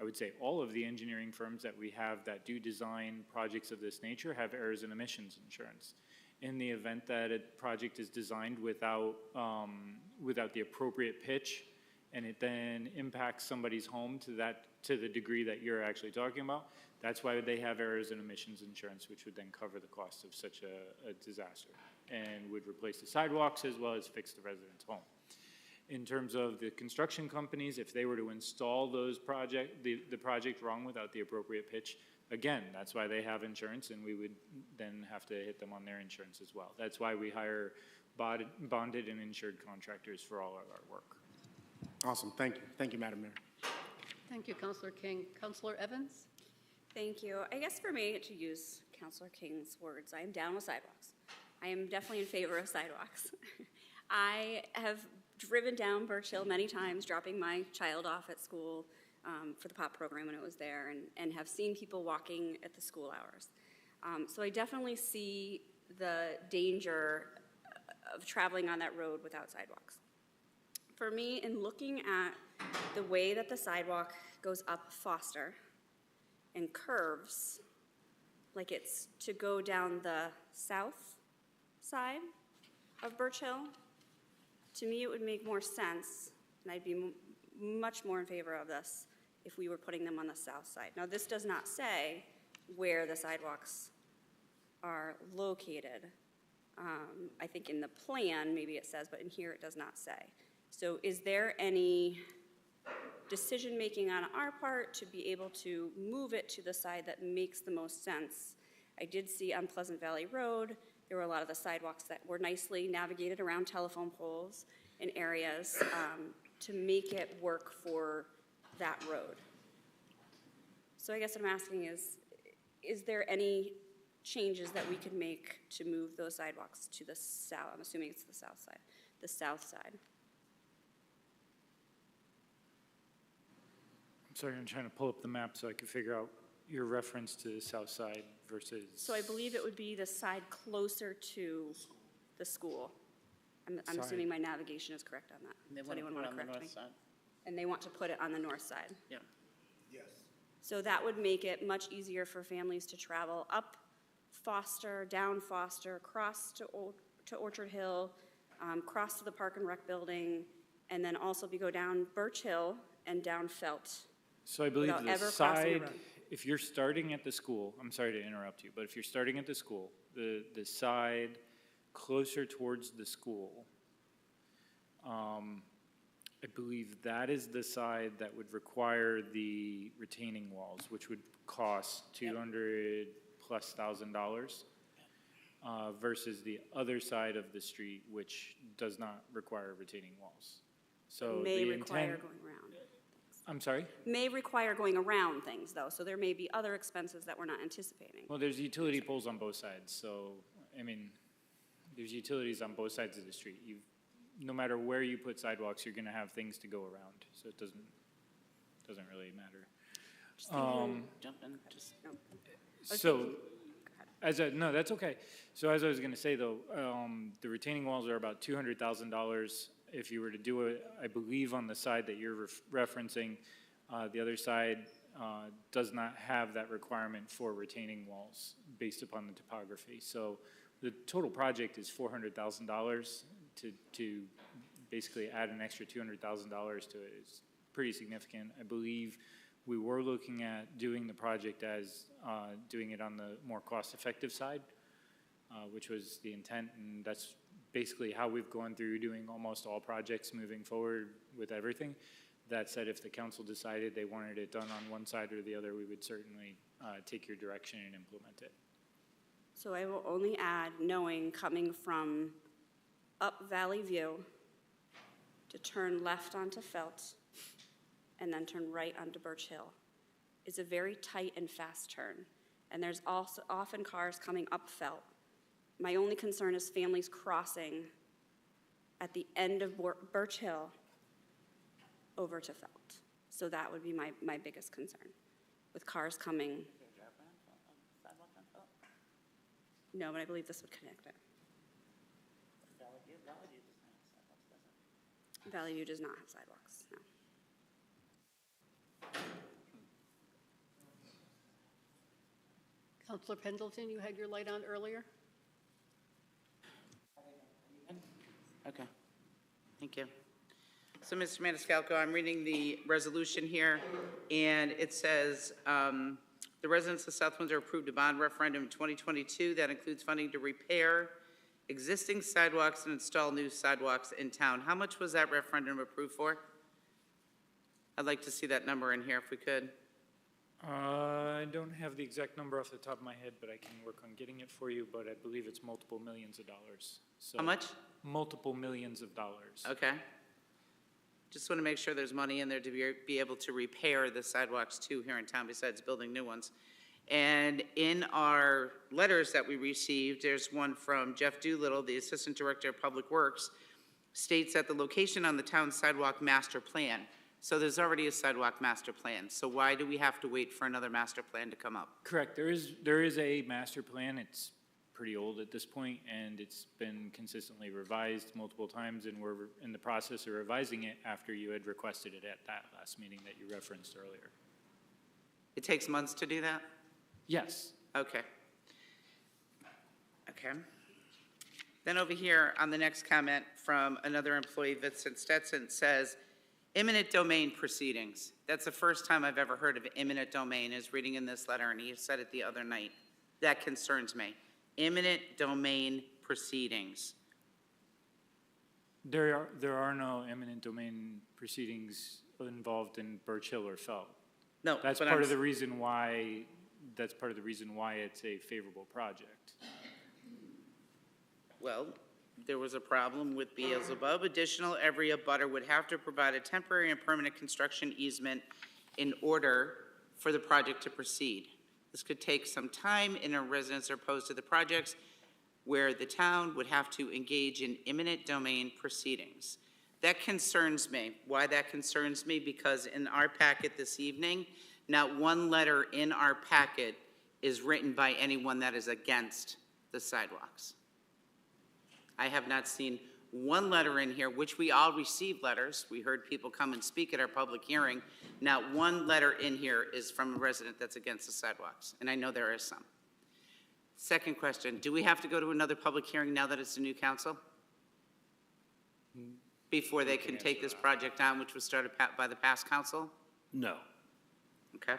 I would say all of the engineering firms that we have that do design projects of this nature have errors and omissions insurance. In the event that a project is designed without the appropriate pitch and it then impacts somebody's home to the degree that you're actually talking about, that's why they have errors and omissions insurance, which would then cover the cost of such a disaster and would replace the sidewalks as well as fix the resident's home. In terms of the construction companies, if they were to install the project wrong without the appropriate pitch, again, that's why they have insurance, and we would then have to hit them on their insurance as well. That's why we hire bonded and insured contractors for all of our work. Awesome, thank you. Thank you, Madam Mayor. Thank you, Councilor King. Councilor Evans? Thank you. I guess for me, to use Councilor King's words, I am down with sidewalks. I am definitely in favor of sidewalks. I have driven down Birch Hill many times, dropping my child off at school for the POP program when it was there, and have seen people walking at the school hours. So I definitely see the danger of traveling on that road without sidewalks. For me, in looking at the way that the sidewalk goes up Foster and curves, like it's to go down the south side of Birch Hill, to me it would make more sense, and I'd be much more in favor of this if we were putting them on the south side. Now, this does not say where the sidewalks are located. I think in the plan, maybe it says, but in here it does not say. So is there any decision-making on our part to be able to move it to the side that makes the most sense? I did see on Pleasant Valley Road, there were a lot of the sidewalks that were nicely navigated around telephone poles and areas to make it work for that road. So I guess what I'm asking is there any changes that we could make to move those sidewalks to the south? I'm assuming it's the south side. The south side. I'm sorry, I'm trying to pull up the map so I can figure out your reference to the south side versus. So I believe it would be the side closer to the school. I'm assuming my navigation is correct on that. Does anyone want to correct me? And they want to put it on the north side. Yeah. Yes. So that would make it much easier for families to travel up Foster, down Foster, across to Orchard Hill, cross to the Park and Rec building, and then also go down Birch Hill and down Felt. So I believe without the ever crossing the side, road. if you're starting at the school, I'm sorry to interrupt you, but if you're starting at the school, the side closer towards the school, I believe that is the side that would require the retaining walls, which would cost $200,000+ versus the other side of the street, which does not require retaining walls. So May the require intent. going around. I'm sorry? May require going around things, though, so there may be other expenses that we're not anticipating. Well, there's utility poles on both sides, so, I mean, there's utilities on both sides of the street. No matter where you put sidewalks, you're gonna have things to go around, so it doesn't really matter. Jump in, just. So, no, that's okay. So as I was gonna say though, the retaining walls are about $200,000 if you were to do it, I believe on the side that you're referencing. The other side does not have that requirement for retaining walls based upon the topography. So the total project is $400,000 to basically add an extra $200,000 to it is pretty significant. I believe we were looking at doing the project as doing it on the more cost-effective side, which was the intent, and that's basically how we've gone through doing almost all projects moving forward with everything. That said, if the council decided they wanted it done on one side or the other, we would certainly take your direction and implement it. So I will only add, knowing coming from up Valley View to turn left onto Felt and then turn right onto Birch Hill is a very tight and fast turn. And there's also often cars coming up Felt. My only concern is families crossing at the end of Birch Hill over to Felt. So that would be my biggest concern with cars coming. No, but I believe this would connect it. Valley View does not have sidewalks, no. Councilor Pendleton, you had your light on earlier? Okay, thank you. So, Mr. Maniscalco, I'm reading the resolution here, and it says, the residents of South Windsor approved a bond referendum in 2022 that includes funding to repair existing sidewalks and install new sidewalks in town. How much was that referendum approved for? I'd like to see that number in here if we could. I don't have the exact number off the top of my head, but I can work on getting it for you, but I believe it's multiple millions of dollars. So How much? Multiple millions of dollars. Okay. Just want to make sure there's money in there to be able to repair the sidewalks too here in town besides building new ones. And in our letters that we received, there's one from Jeff Doolittle, the Assistant Director of Public Works, states that the location on the town sidewalk master plan. So there's already a sidewalk master plan. So why do we have to wait for another master plan to come up? Correct. There is a master plan. It's pretty old at this point, and it's been consistently revised multiple times, and we're in the process of revising it after you had requested it at that last meeting that you referenced earlier. It takes months to do that? Yes. Okay. Okay. Then over here on the next comment from another employee, Vincent Stetson, says, eminent domain proceedings. That's the first time I've ever heard of eminent domain, is reading in this letter, and he said it the other night. That concerns me. Eminent domain proceedings. There are no eminent domain proceedings involved in Birch Hill or Felt. No, That's but part I'm of the reason why, that's part of the reason why it's a favorable project. Well, there was a problem with Beelzebub. Additional, every abutter would have to provide a temporary and permanent construction easement in order for the project to proceed. This could take some time, and our residents are opposed to the projects where the town would have to engage in eminent domain proceedings. That concerns me. Why that concerns me? Because in our packet this evening, not one letter in our packet is written by anyone that is against the sidewalks. I have not seen one letter in here, which we all received letters. We heard people come and speak at our public hearing. Not one letter in here is from a resident that's against the sidewalks, and I know there is some. Second question, do we have to go to another public hearing now that it's a new council? Before they can take this project on, which was started by the past council? No. Okay.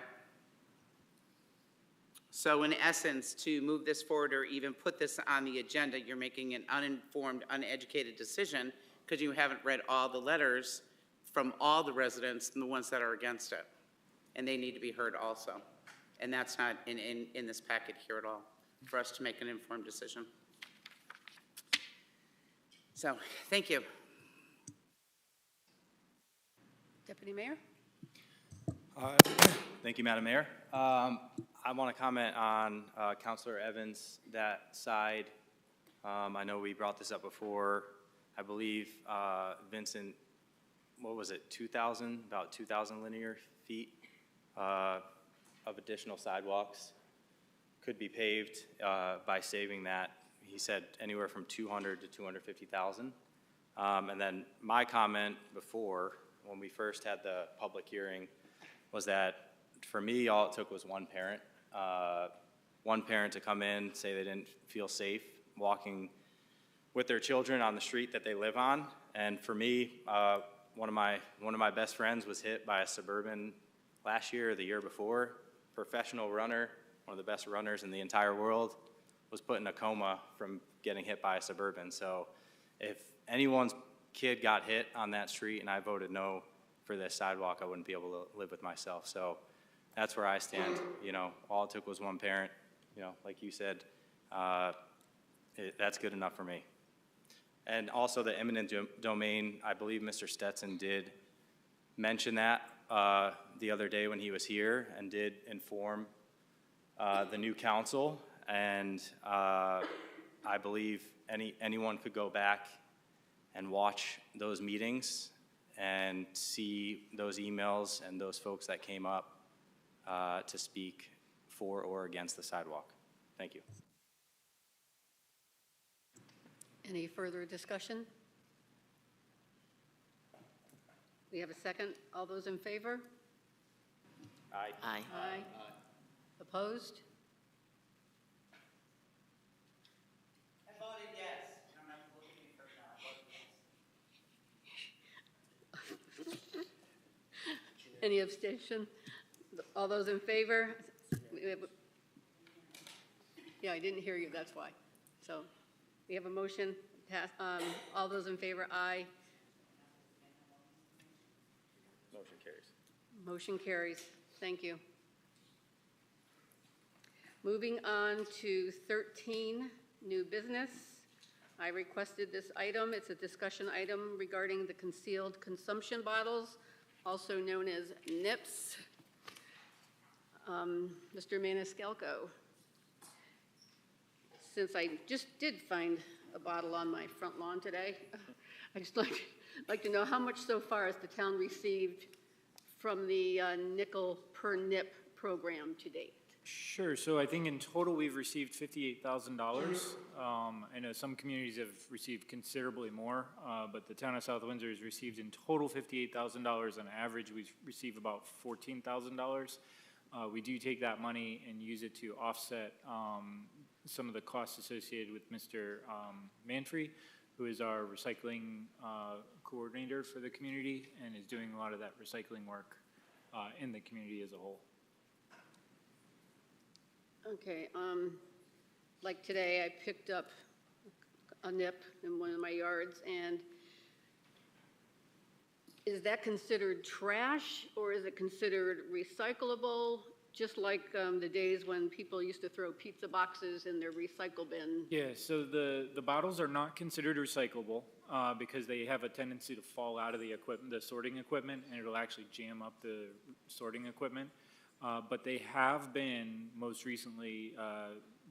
So in essence, to move this forward or even put this on the agenda, you're making an uninformed, uneducated decision because you haven't read all the letters from all the residents and the ones that are against it. And they need to be heard also. And that's not in this packet here at all for us to make an informed decision. So, thank you. Deputy Mayor? Thank you, Madam Mayor. I want to comment on Councilor Evans, that side. I know we brought this up before. I believe Vincent, what was it, about 2,000 linear feet of additional sidewalks could be paved by saving that. He said anywhere from 200 to 250,000. And then my comment before, when we first had the public hearing, was that for me, all it took was one parent to come in, say they didn't feel safe walking with their children on the street that they live on. And for me, one of my best friends was hit by a Suburban last year or the year before. Professional runner, one of the best runners in the entire world, was put in a coma from getting hit by a Suburban. So if anyone's kid got hit on that street and I voted no for this sidewalk, I wouldn't be able to live with myself. So that's where I stand. You know, all it took was one parent. You know, like you said, that's good enough for me. And also the eminent domain, I believe Mr. Stetson did mention that the other day when he was here and did inform the new council. And I believe anyone could go back and watch those meetings and see those emails and those folks that came up to speak for or against the sidewalk. Thank you. Any further discussion? We have a second. All those in favor? Aye. Aye. Aye. Opposed? I voted yes. You don't have to look at me for now. I voted yes. Any abstention? All those in favor? We have a- Yeah, I didn't hear you, that's why. So we have a motion. All those in favor, aye. Motion carries. Motion carries. Thank you. Moving on to 13, new business. I requested this item. It's a discussion item regarding the concealed consumption bottles, also known as NIPS. Mr. Maniscalco, since I just did find a bottle on my front lawn today, I'd just like to know how much so far has the town received from the nickel per nip program to date? Sure, so I think in total, we've received $58,000. I know some communities have received considerably more, but the town of South Windsor has received in total $58,000. On average, we receive about $14,000. We do take that money and use it to offset some of the costs associated with Mr. Manfrey, who is our recycling coordinator for the community and is doing a lot of that recycling work in the community as a whole. Okay, like today, I picked up a nip in one of my yards, and is that considered trash, or is it considered recyclable? Just like the days when people used to throw pizza boxes in their recycle bin. Yeah, so the bottles are not considered recyclable because they have a tendency to fall out of the equipment, the sorting equipment, and it'll actually jam up the sorting equipment. But they have been most recently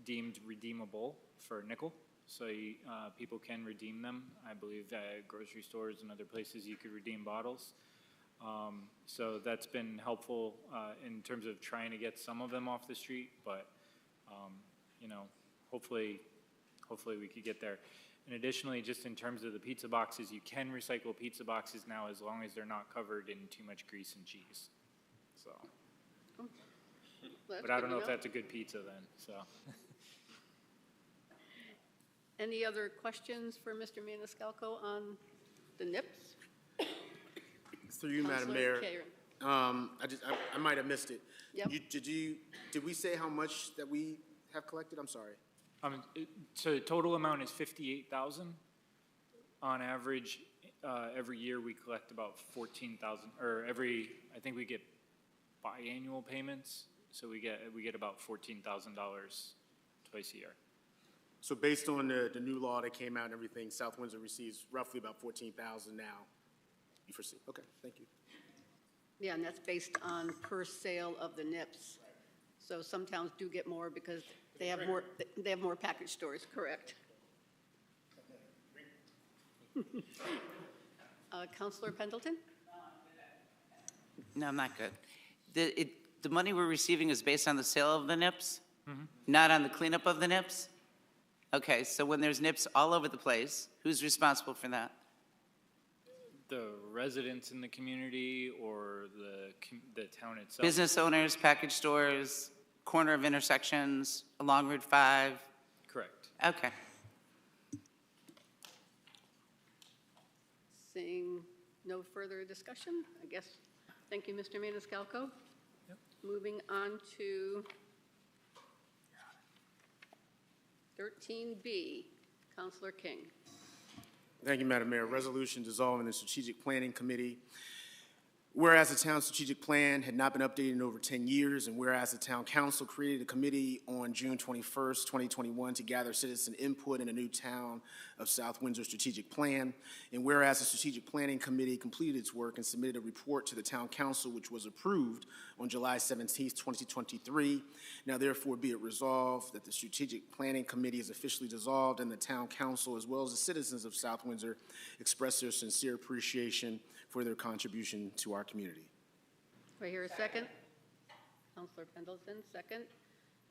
deemed redeemable for nickel, so people can redeem them. I believe at grocery stores and other places you could redeem bottles. So that's been helpful in terms of trying to get some of them off the street, but you know, hopefully we could get there. And additionally, just in terms of the pizza boxes, you can recycle pizza boxes now as long as they're not covered in too much grease and cheese. So. Well, But I don't know if that's a good pizza then, so. Any other questions for Mr. Maniscalco on the NIPS? Through you, Madam Counselor Mayor. Karen. I might have missed it. Yep. Did we say how much that we have collected? I'm sorry. So the total amount is 58,000. On average, every year we collect about 14,000, or I think we get biannual payments, so we get about $14,000 twice a year. So based on the new law that came out and everything, South Windsor receives roughly about 14,000 now. You foresee? Okay, thank you. Yeah, and that's based on per sale of the NIPS. So some towns do get more because they have more package stores, correct? Counselor Pendleton? No, I'm not good. The money we're receiving is based on the sale of the NIPS, not on the cleanup of the NIPS? Okay, so when there's NIPS all over the place, who's responsible for that? The residents in the community or the town itself? Business owners, package stores, corner of intersections, along Route 5? Correct. Okay. Seeing no further discussion, I guess. Thank you, Mr. Maniscalco. Yep. Moving on to 13B, Counselor King. Thank you, Madam Mayor. Resolution dissolving the Strategic Planning Committee. Whereas the town strategic plan had not been updated in over 10 years, and whereas the town council created a committee on June 21st, 2021 to gather citizen input in a new town of South Windsor strategic plan, and whereas the strategic planning committee completed its work and submitted a report to the town council, which was approved on July 17th, 2023, now therefore be it resolved that the strategic planning committee is officially dissolved and the town council, as well as the citizens of South Windsor, express their sincere appreciation for their contribution to our community. Do I hear a second? Counselor Pendleton, second.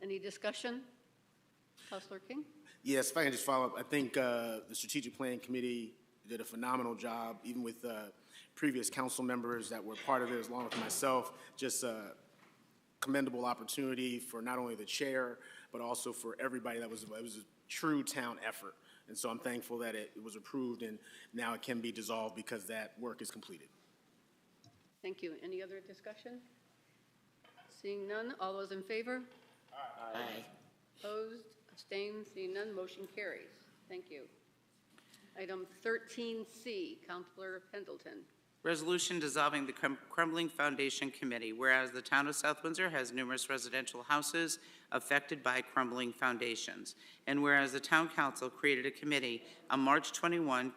Any discussion? Counselor King? Yes, if I can just follow up, I think the Strategic Planning Committee did a phenomenal job, even with previous council members that were part of it, along with myself. Just a commendable opportunity for not only the chair, but also for everybody. It was a true town effort. And so I'm thankful that it was approved and now it can be dissolved because that work is completed. Thank you. Any other discussion? Seeing none, all those in favor? Aye. Opposed, abstained, seeing none, motion carries. Thank you. Item 13C, Counselor Pendleton. Resolution dissolving the Crumbling Foundation Committee, whereas the town of South Windsor has numerous residential houses affected by crumbling foundations, and whereas the town council created a committee on March 21,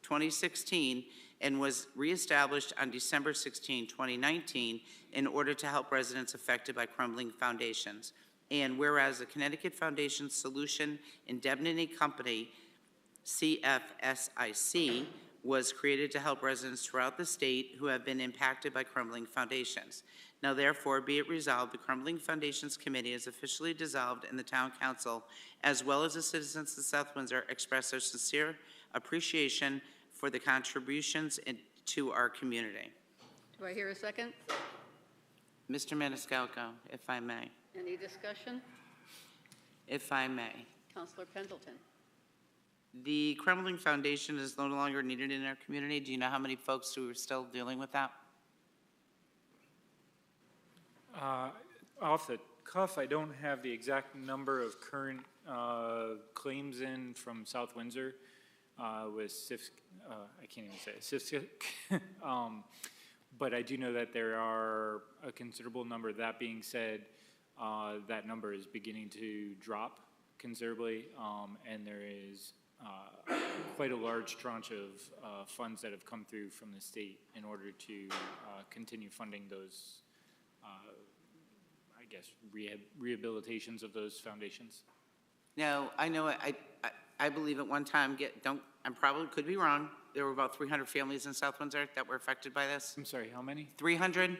2016, and was reestablished on December 16, 2019, in order to help residents affected by crumbling foundations. And whereas the Connecticut Foundation Solution Indemnity Company, CFSIC, was created to help residents throughout the state who have been impacted by crumbling foundations. Now therefore be it resolved, the Crumbling Foundations Committee is officially dissolved, and the Town Council, as well as the citizens of South Windsor, express their sincere appreciation for the contributions to our community. Do I hear a second? Mr. Maniscalco, if I may. Any discussion? If I may. Counselor Pendleton. The Crumbling Foundation is no longer needed in our community. Do you know how many folks who are still dealing with that? Off the cuff, I don't have the exact number of current claims in from South Windsor with SIFS, I can't even say it, SIFS. But I do know that there are a considerable number. That being said, that number is beginning to drop considerably, and there is quite a large tranche of funds that have come through from the state in order to continue funding those, I guess, rehabilitations of those foundations. No, I know, I believe at one time, I probably could be wrong, there were about 300 families in South Windsor that were affected by this. I'm sorry, how many? 300?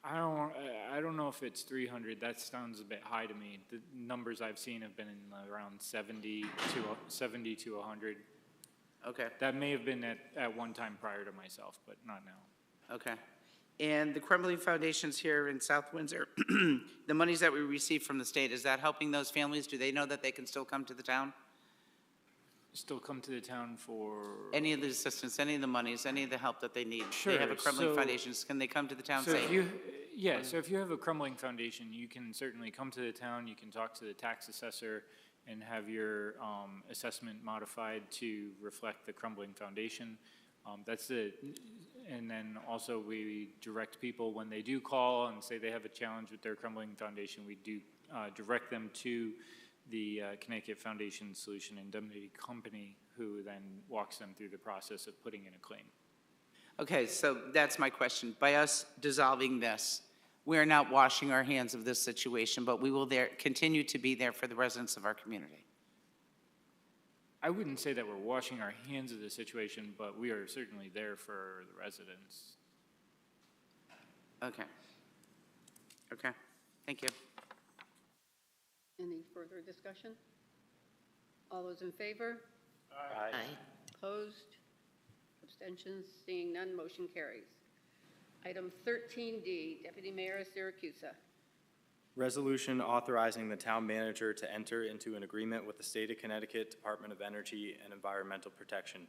I don't know if it's 300. That sounds a bit high to me. The numbers I've seen have been in around 70 to 100. Okay. That may have been at one time prior to myself, but not now. Okay. And the Crumbling Foundations here in South Windsor, the monies that we receive from the state, is that helping those families? Do they know that they can still come to the town? Still come to the town for? Any of the assistance, any of the monies, any of the help that they need? Sure. They have a Crumbling Foundations, can they come to the town So safe? so if you have a crumbling foundation, you can certainly come to the town, you can talk to the tax assessor and have your assessment modified to reflect the crumbling foundation. That's it. And then also we direct people when they do call and say they have a challenge with their crumbling foundation, we do direct them to the Connecticut Foundation Solution Indemnity Company, who then walks them through the process of putting in a claim. Okay, so that's my question. By us dissolving this, we're not washing our hands of this situation, but we will continue to be there for the residents of our community. I wouldn't say that we're washing our hands of the situation, but we are certainly there for the residents. Okay. Okay, thank you. Any further discussion? All those in favor? Aye. Opposed? Abstentions? Seeing none, motion carries. Item 13D, Deputy Mayor Siracusa. Resolution authorizing the town manager to enter into an agreement with the State of Connecticut Department of Energy and Environmental Protection.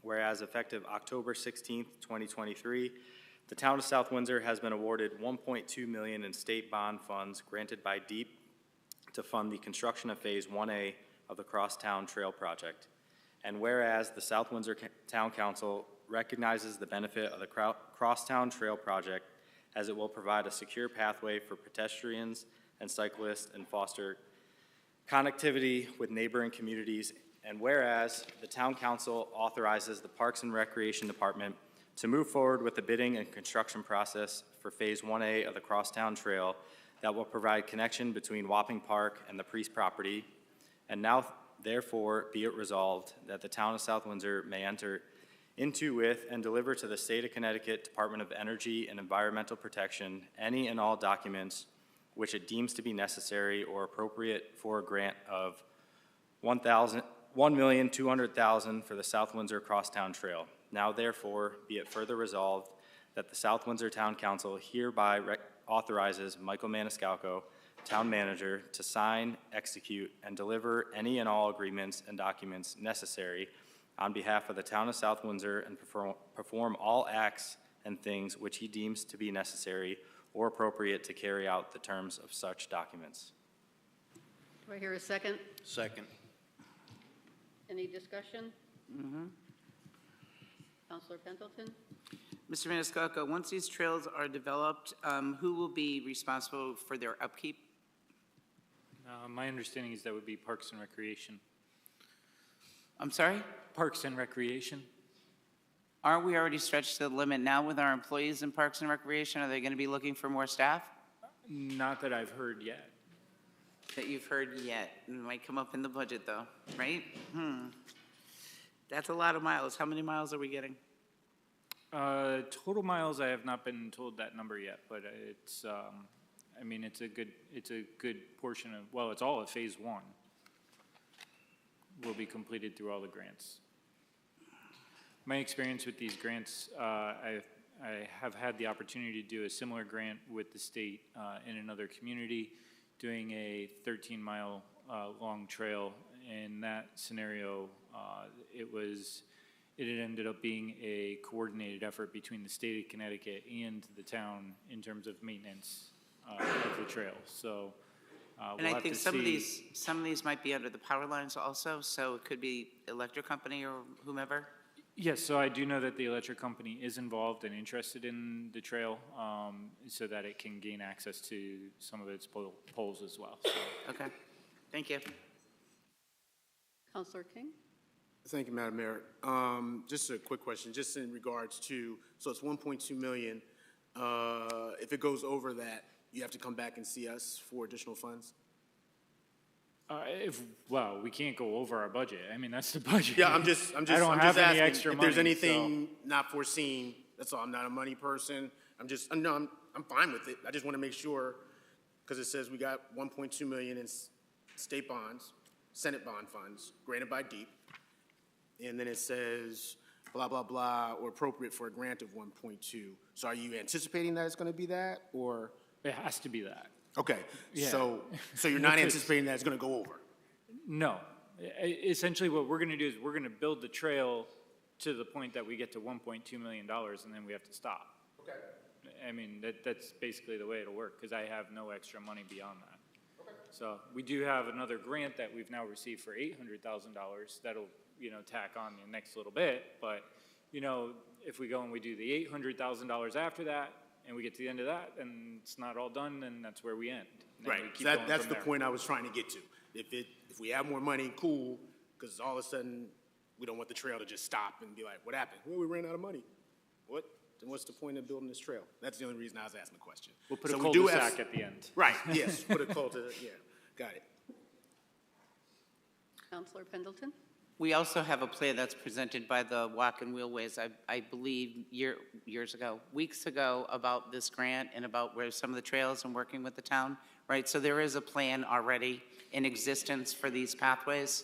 Whereas effective October 16th, 2023, the town of South Windsor has been awarded $1.2 million in state bond funds granted by DEEP to fund the construction of Phase 1A of the Crosstown Trail Project. And whereas the South Windsor Town Council recognizes the benefit of the Crosstown Trail Project as it will provide a secure pathway for pedestrians and cyclists and foster connectivity with neighboring communities. And whereas the Town Council authorizes the Parks and Recreation Department to move forward with the bidding and construction process for Phase 1A of the Crosstown Trail that will provide connection between Wapping Park and the Priest property. And now, therefore, be it resolved that the Town of South Windsor may enter into with and deliver to the State of Connecticut Department of Energy and Environmental Protection any and all documents which it deems to be necessary or appropriate for a grant of $1,200,000 for the South Windsor Crosstown Trail. Now therefore be it further resolved that the South Windsor Town Council hereby authorizes Michael Maniscalco, Town Manager, to sign, execute, and deliver any and all agreements and documents necessary on behalf of the town of South Windsor and perform all acts and things which he deems to be necessary or appropriate to carry out the terms of such documents. Do I hear a second? Second. Any discussion? Counselor Pendleton? Mr. Maniscalco, once these trails are developed, who will be responsible for their upkeep? My understanding is that would be Parks and Recreation. I'm sorry? Parks and Recreation. Aren't we already stretched to the limit now with our employees in Parks and Recreation? Are they going to be looking for more staff? Not that I've heard yet. That you've heard yet. It might come up in the budget, though, right? That's a lot of miles. How many miles are we getting? Total miles, I have not been told that number yet, but it's, I mean, it's a good portion of, well, it's all of phase one. Will be completed through all the grants. My experience with these grants, I have had the opportunity to do a similar grant with the state in another community, doing a 13-mile long trail. In that scenario, it had ended up being a coordinated effort between the state of Connecticut and the town in terms of maintenance of the trail. So And we'll I have think to some of see. these might be under the power lines also, so it could be electric company or whomever. Yes, so I do know that the electric company is involved and interested in the trail, so that it can gain access to some of its poles as well. So. Okay, thank you. Counselor King? Thank you, Madam Mayor. Just a quick question, just in regards to, so it's 1.2 million. If it goes over that, you have to come back and see us for additional funds? Well, we can't go over our budget. I mean, that's the budget. Yeah, I'm just I don't have any asking extra if money. there's anything not foreseen. That's all. I'm not a money person. I'm fine with it. I just want to make sure, because it says we got 1.2 million in state bonds, Senate bond funds, granted by DEEP, and then it says blah blah blah, or appropriate for a grant of 1.2. So are you anticipating that it's going to be that, or? It has to be that. Okay, Yeah. so you're not anticipating that it's going to go over? No. Essentially, what we're going to do is we're going to build the trail to the point that we get to $1.2 million, and then we have to stop. Okay. I mean, that's basically the way it'll work, because I have no extra money beyond that. Okay. So we do have another grant that we've now received for $800,000 that'll, tack on the next little bit. But, if we go and we do the $800,000 after that, and we get to the end of that, and it's not all done, then that's where we end. And Right, we keep so going that's from the there. point I was trying to get to. If we have more money, cool, because all of a sudden, we don't want the trail to just stop and be like, what happened? Well, we ran out of money. What? Then what's the point of building this trail? That's the only reason I was asking the question. We'll put So a we do have- cul-de-sac at the end. Right, yes, put a cul-de-sac, yeah, got it. Counselor Pendleton? We also have a plan that's presented by the Walk and Wheelways, I believe, weeks ago, about this grant and about where some of the trails and working with the town, right? So there is a plan already in existence for these pathways?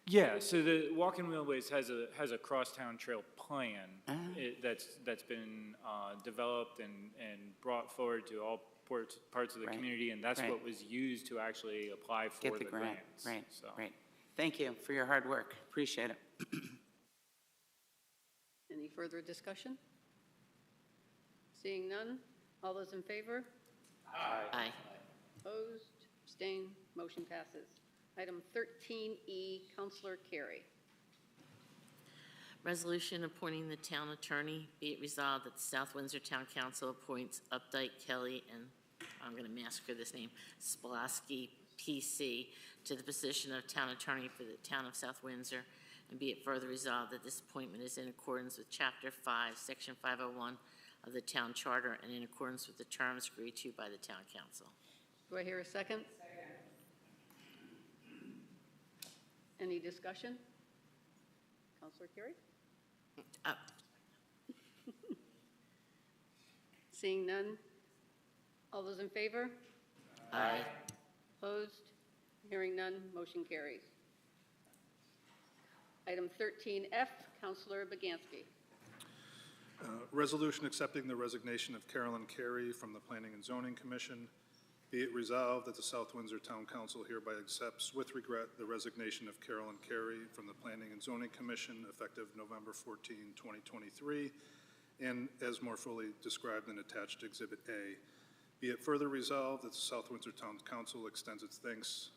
Yeah, so the Walk and Wheelways has a crosstown trail plan that's been developed and brought forward to all parts of the Right, community, and that's right. what was used to actually apply for Get the grant, grants. right, So. right. Thank you for your hard work, appreciate it. Any further discussion? Seeing none, all those in favor? Aye. Opposed, abstained, motion passes. Item 13E, Counselor Carey. Resolution appointing the town attorney. Be it resolved that the South Windsor Town Council appoints Updike Kelly and, I'm going to massacre this name, Spolaski PC to the position of town attorney for the town of South Windsor. And be it further resolved that this appointment is in accordance with Chapter 5, Section 501 of the town charter and in accordance with the terms agreed to by the town council. Do I hear a second? Any discussion? Counselor Carey? Seeing none, all those in favor? Aye. Opposed? Hearing none, motion carries. Item 13F, Counselor Baganski. Resolution accepting the resignation of Carolyn Carey from the Planning and Zoning Commission. Be it resolved that the South Windsor Town Council hereby accepts with regret the resignation of Carolyn Carey from the Planning and Zoning Commission effective November 14, 2023, and as more fully described in attached Exhibit A. Be it further resolved that the South Windsor Town Council extends its thanks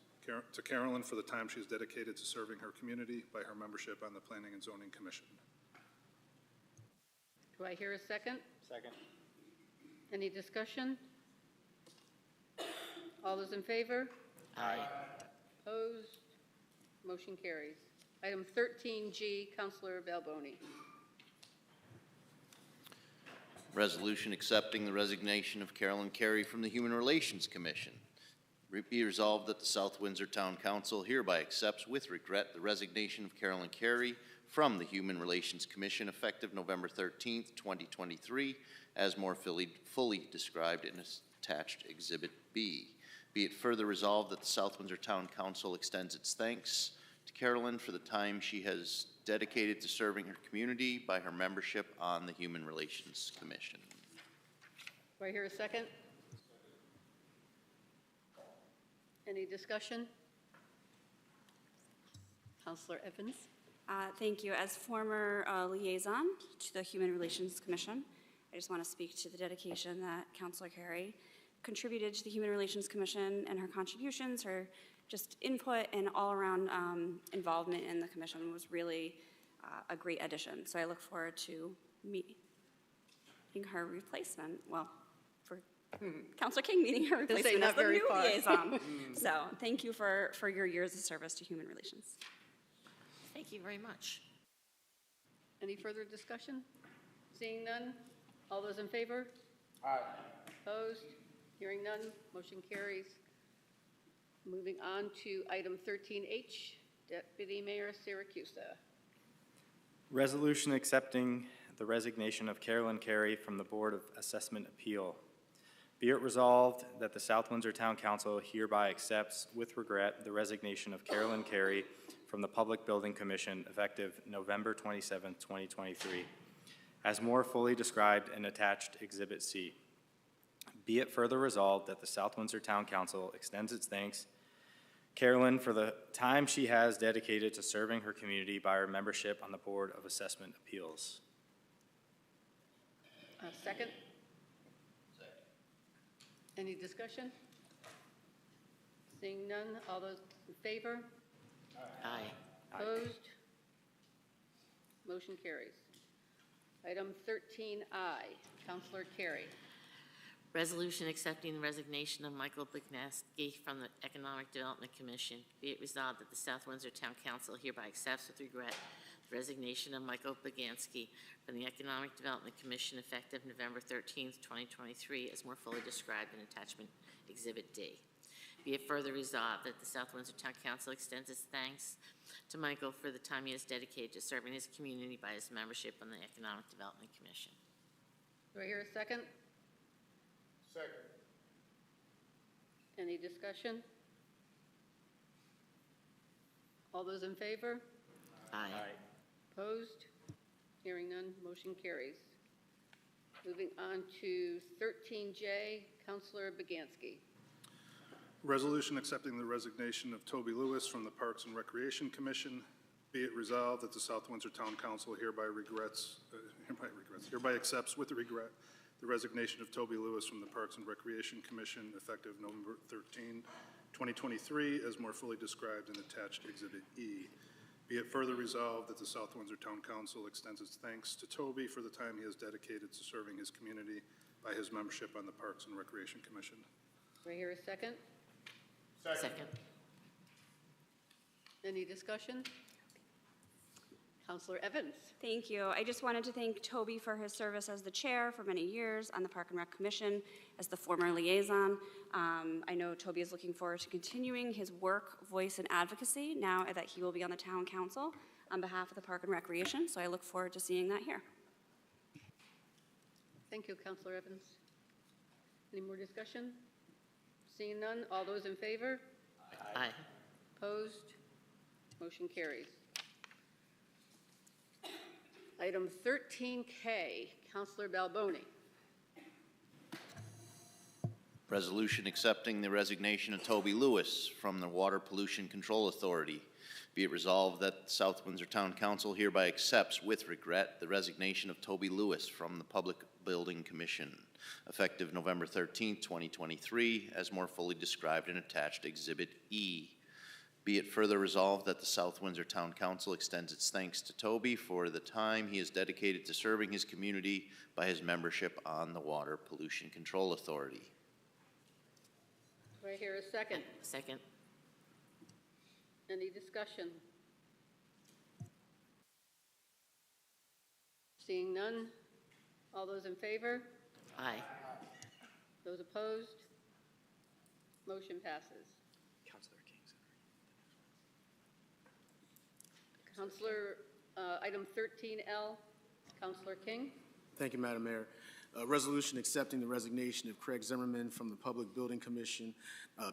to Carolyn for the time she has dedicated to serving her community by her membership on the Planning and Zoning Commission. Do I hear a second? Second. Any discussion? All those in favor? Aye. Opposed? Motion carries. Item 13G, Councilor Balboni. Resolution accepting the resignation of Carolyn Carey from the Human Relations Commission. Be resolved that the South Windsor Town Council hereby accepts with regret the resignation of Carolyn Carey from the Human Relations Commission effective November 13th, 2023, as more fully described in attached Exhibit B. Be it further resolved that the South Windsor Town Council extends its thanks to Carolyn for the time she has dedicated to serving her community by her membership on the Human Relations Commission. Do I hear a second? Any discussion? Councilor Evans? Thank you. As former liaison to the Human Relations Commission, I just want to speak to the dedication that Councilor Carey contributed to the Human Relations Commission, and her contributions, her just input and all-around involvement in the commission was really a great addition. So I look forward to meeting her replacement, well, for Councilor King meeting her replacement as the new liaison. So thank you for your years of service to Human Relations. Thank you very much. Any further discussion? Seeing none, all those in favor? Aye. Opposed? Hearing none, motion carries. Moving on to item 13H, Deputy Mayor Siracusa. Resolution accepting the resignation of Carolyn Carey from the Board of Assessment Appeal. Be it resolved that the South Windsor Town Council hereby accepts with regret the resignation of Carolyn Carey from the Public Building Commission effective November 27, 2023, as more fully described in attached Exhibit C. Be it further resolved that the South Windsor Town Council extends its thanks Carolyn for the time she has dedicated to serving her community by her membership on the Board of Assessment Appeals. Second? Any discussion? Seeing none, all those in favor? Aye. Opposed? Motion carries. Item 13I, Councilor Carey. Resolution accepting the resignation of Michael Bugnaski from the Economic Development Commission. Be it resolved that the South Windsor Town Council hereby accepts with regret the resignation of Michael Bugnaski from the Economic Development Commission effective November 13th, 2023, as more fully described in attachment Exhibit D. Be it further resolved that the South Windsor Town Council extends its thanks to Michael for the time he has dedicated to serving his community by his membership on the Economic Development Commission. Do I hear a second? Second. Any discussion? All those in favor? Aye. Opposed? Hearing none, motion carries. Moving on to 13J, Councilor Bugnaski. Resolution accepting the resignation of Toby Lewis from the Parks and Recreation Commission. Be it resolved that the South Windsor Town Council hereby accepts with regret the resignation of Toby Lewis from the Parks and Recreation Commission effective November 13, 2023, as more fully described in attached Exhibit E. Be it further resolved that the South Windsor Town Council extends its thanks to Toby for the time he has dedicated to serving his community by his membership on the Parks and Recreation Commission. Do I hear a second? Second. Any discussion? Councilor Evans. Thank you. I just wanted to thank Toby for his service as the chair for many years on the Park and Rec Commission as the former liaison. I know Toby is looking forward to continuing his work, voice, and advocacy now that he will be on the town council on behalf of the Park and Recreation, so I look forward to seeing that here. Thank you, Councilor Evans. Any more discussion? Seeing none, all those in favor? Aye. Opposed? Motion carries. Item 13K, Councilor Balboni. Resolution accepting the resignation of Toby Lewis from the Water Pollution Control Authority. Be it resolved that the South Windsor Town Council hereby accepts with regret the resignation of Toby Lewis from the Public Building Commission, effective November 13, 2023, as more fully described in attached Exhibit E. Be it further resolved that the South Windsor Town Council extends its thanks to Toby for the time he has dedicated to serving his community by his membership on the Water Pollution Control Authority. Do I hear a second? Second. Any discussion? Seeing none, all those in favor? Aye. Those opposed? Motion passes. Counselor, item 13L, Counselor King. Thank you, Madam Mayor. A resolution accepting the resignation of Craig Zimmerman from the Public Building Commission.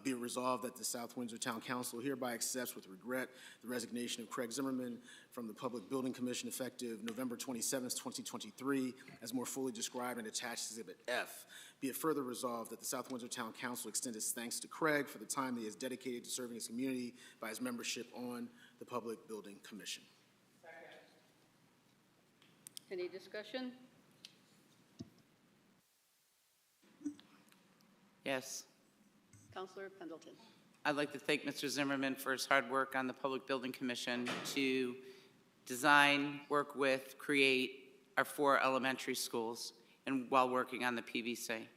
Be it resolved that the South Windsor Town Council hereby accepts with regret the resignation of Craig Zimmerman from the Public Building Commission effective November 27, 2023, as more fully described in attached Exhibit F. Be it further resolved that the South Windsor Town Council extends its thanks to Craig for the time that he has dedicated to serving his community by his membership on the Public Building Commission. Any discussion? Yes. Counselor Pendleton. I'd like to thank Mr. Zimmerman for his hard work on the Public Building Commission to design, work with, create our 4 elementary schools, and while working on the PBC.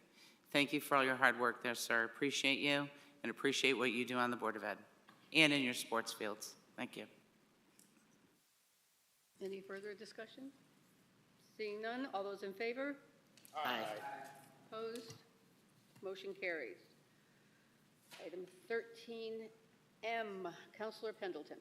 Thank you for all your hard work there, sir. Appreciate you and appreciate what you do on the Board of Ed and in your sports fields. Thank you. Any further discussion? Seeing none, all those in favor? Aye. Opposed? Motion carries. Item 13M, Counselor Pendleton.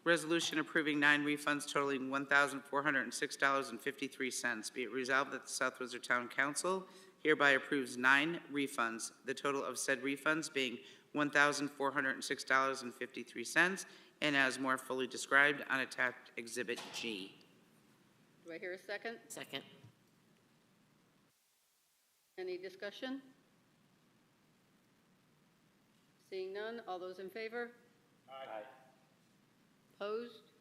Resolution approving 9 refunds totaling $1,406.53. Be it resolved that the South Windsor Town Council hereby approves 9 refunds, the total of said refunds being $1,406.53, and as more fully described on attached Exhibit G. Do I hear a second? Second. Any discussion? Seeing none, all those in favor? Aye. Opposed?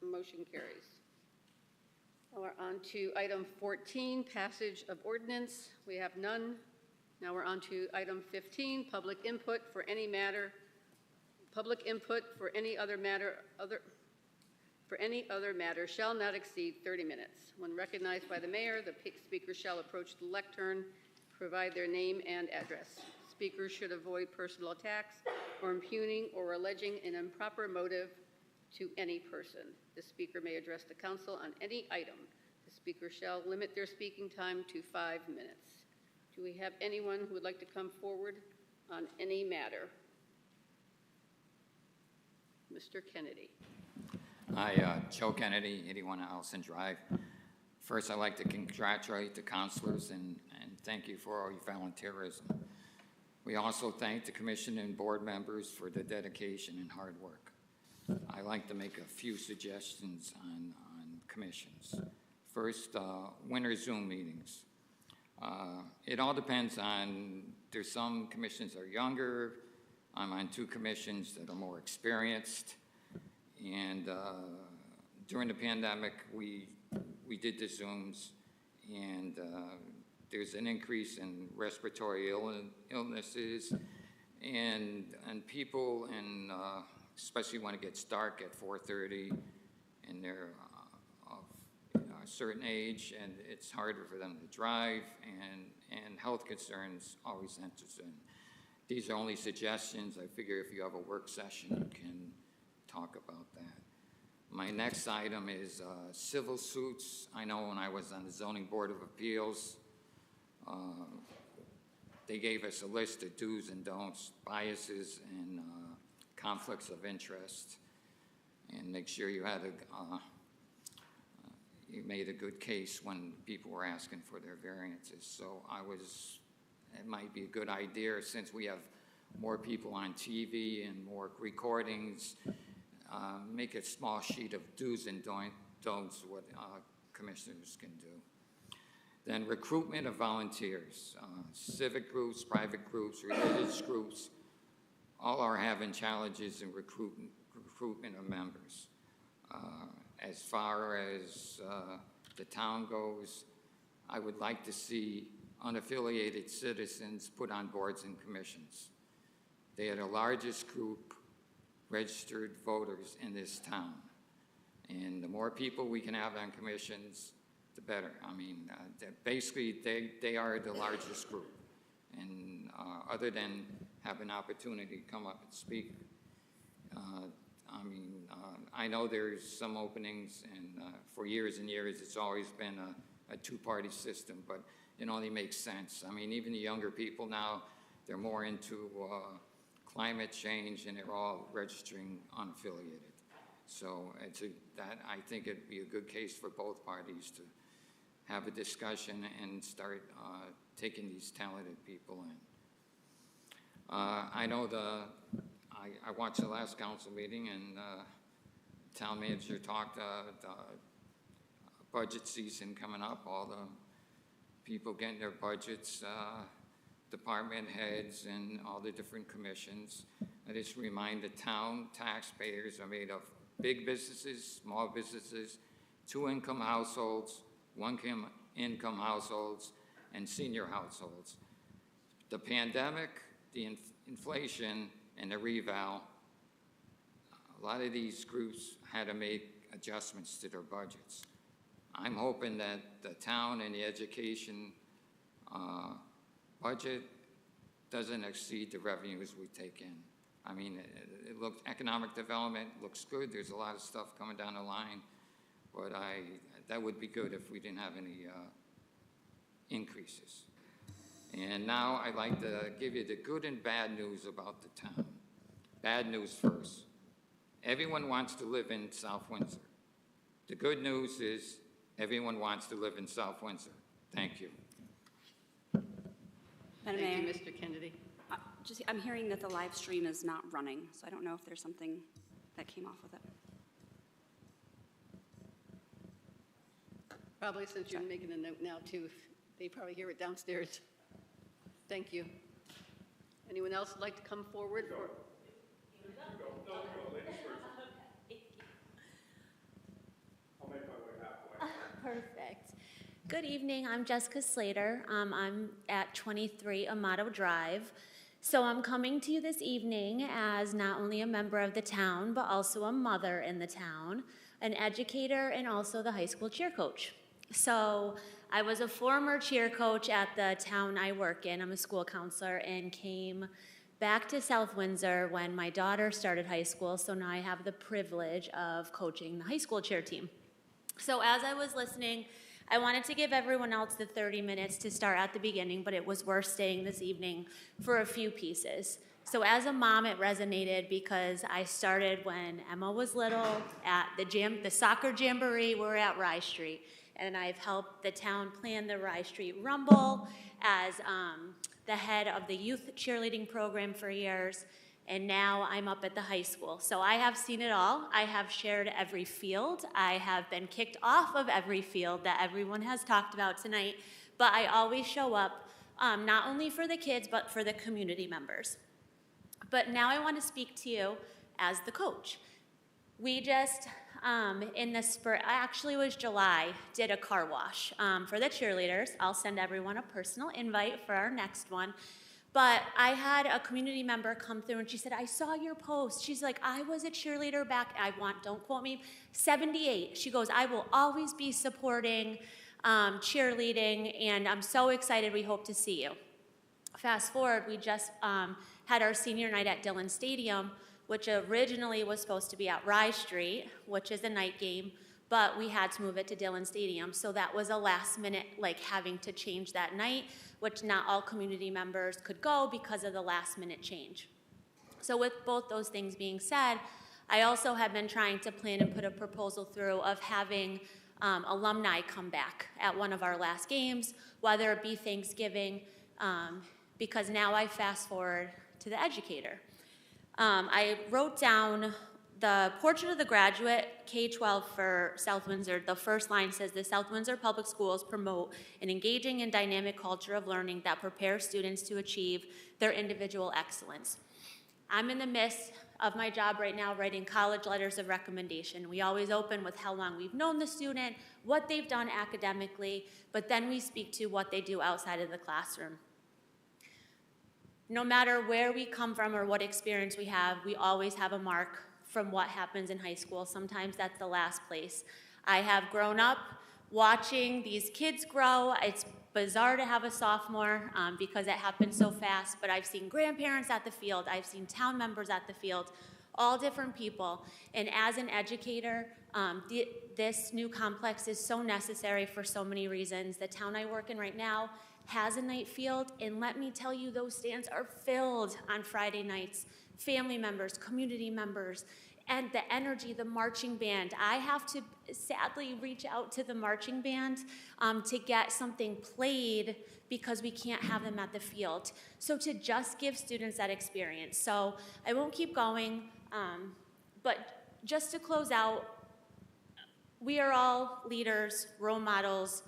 Motion carries. Now we're on to item 14, passage of ordinance. We have none. Now we're on to item 15, public input for any matter. Public input for any other matter shall not exceed 30 minutes. When recognized by the mayor, the speaker shall approach the lectern, provide their name and address. Speakers should avoid personal attacks or impugning or alleging an improper motive to any person. The speaker may address the council on any item. The speaker shall limit their speaking time to 5 minutes. Do we have anyone who would like to come forward on any matter? Mr. Kennedy. Hi, Joe Kennedy, 81 Allison Drive. First, I'd like to congratulate the counselors and thank you for all your volunteerism. We also thank the commission and board members for the dedication and hard work. I'd like to make a few suggestions on commissions. First, winter Zoom meetings. It all depends on, there's some commissions that are younger. I'm on 2 commissions that are more experienced. And during the pandemic, we did the Zooms, and there's an increase in respiratory illnesses, and people, and especially when it gets dark at 4:30, and they're of a certain age, and it's harder for them to drive, and health concerns always enters in. These are only suggestions. I figure if you have a work session, you can talk about that. My next item is civil suits. I know when I was on the Zoning Board of Appeals, they gave us a list of do's and don'ts, biases, and conflicts of interest, and make sure you had you made a good case when people were asking for their variances. So it might be a good idea, since we have more people on TV and more recordings, make a small sheet of do's and don'ts what commissioners can do. Then recruitment of volunteers, civic groups, private groups, religious groups, all are having challenges in recruitment of members. As far as the town goes, I would like to see unaffiliated citizens put on boards and commissions. They are the largest group registered voters in this town. And the more people we can have on commissions, the better. I mean, basically, they are the largest group. And other than have an opportunity to come up and speak, I know there's some openings, and for years and years, it's always been a two-party system, but it only makes sense. I mean, even the younger people now, they're more into climate change, and they're all registering unaffiliated. So I think it'd be a good case for both parties to have a discussion and start taking these talented people in. I know I watched the last council meeting, and town manager talked the budget season coming up, all the people getting their budgets, department heads, and all the different commissions. I just remind the town taxpayers are made of big businesses, small businesses, two-income households, one-income households, and senior households. The pandemic, the inflation, and the reval, a lot of these groups had to make adjustments to their budgets. I'm hoping that the town and the education budget doesn't exceed the revenues we take in. I mean, it looks, economic development looks good. There's a lot of stuff coming down the line, but that would be good if we didn't have any increases. And now I'd like to give you the good and bad news about the town. Bad news first. Everyone wants to live in South Windsor. The good news is everyone wants to live in South Windsor. Thank you. Madam Thank you, Mayor. Mr. Kennedy. I'm hearing that the live stream is not running, so I don't know if there's something that came off with it. Probably since you're making a note now, too, they probably hear it downstairs. Thank you. Anyone else like to come forward? Perfect. Good evening, I'm Jessica Slater. I'm at 23 Amato Drive. So I'm coming to you this evening as not only a member of the town, but also a mother in the town, an educator, and also the high school cheer coach. So I was a former cheer coach at the town I work in. I'm a school counselor and came back to South Windsor when my daughter started high school. So now I have the privilege of coaching the high school cheer team. So as I was listening, I wanted to give everyone else the 30 minutes to start at the beginning, but it was worth staying this evening for a few pieces. So as a mom, it resonated because I started when Emma was little at the soccer jamboree. We're at Rye Street, and I've helped the town plan the Rye Street Rumble as the head of the youth cheerleading program for years. And now I'm up at the high school. So I have seen it all. I have shared every field. I have been kicked off of every field that everyone has talked about tonight. But I always show up not only for the kids, but for the community members. But now I want to speak to you as the coach. We just, in the spring, actually it was July, did a car wash for the cheerleaders. I'll send everyone a personal invite for our next one. But I had a community member come through and she said, I saw your post. She's like, I was a cheerleader back, don't quote me, 78. She goes, I will always be supporting cheerleading, and I'm so excited. We hope to see you. Fast forward, we just had our senior night at Dillon Stadium, which originally was supposed to be at Rye Street, which is a night game, but we had to move it to Dillon Stadium. So that was a last minute, having to change that night, which not all community members could go because of the last minute change. So with both those things being said, I also have been trying to plan and put a proposal through of having alumni come back at one of our last games, whether it be Thanksgiving, because now I fast forward to the educator. I wrote down the portrait of the graduate, K-12 for South Windsor, the first line says, "The South Windsor Public Schools promote an engaging and dynamic culture of learning that prepares students to achieve their individual excellence." I'm in the midst of my job right now writing college letters of recommendation. We always open with how long we've known the student, what they've done academically, but then we speak to what they do outside of the classroom. No matter where we come from or what experience we have, we always have a mark from what happens in high school. Sometimes that's the last place. I have grown up watching these kids grow. It's bizarre to have a sophomore because it happens so fast, but I've seen grandparents at the field, I've seen town members at the field, all different people. And as an educator, this new complex is so necessary for so many reasons. The town I work in right now has a night field, and let me tell you, those stands are filled on Friday nights. Family members, community members, and the energy, the marching band. I have to sadly reach out to the marching band to get something played because we can't have them at the field. So to just give students that experience. So I won't keep going, but just to close out, we are all leaders, role models,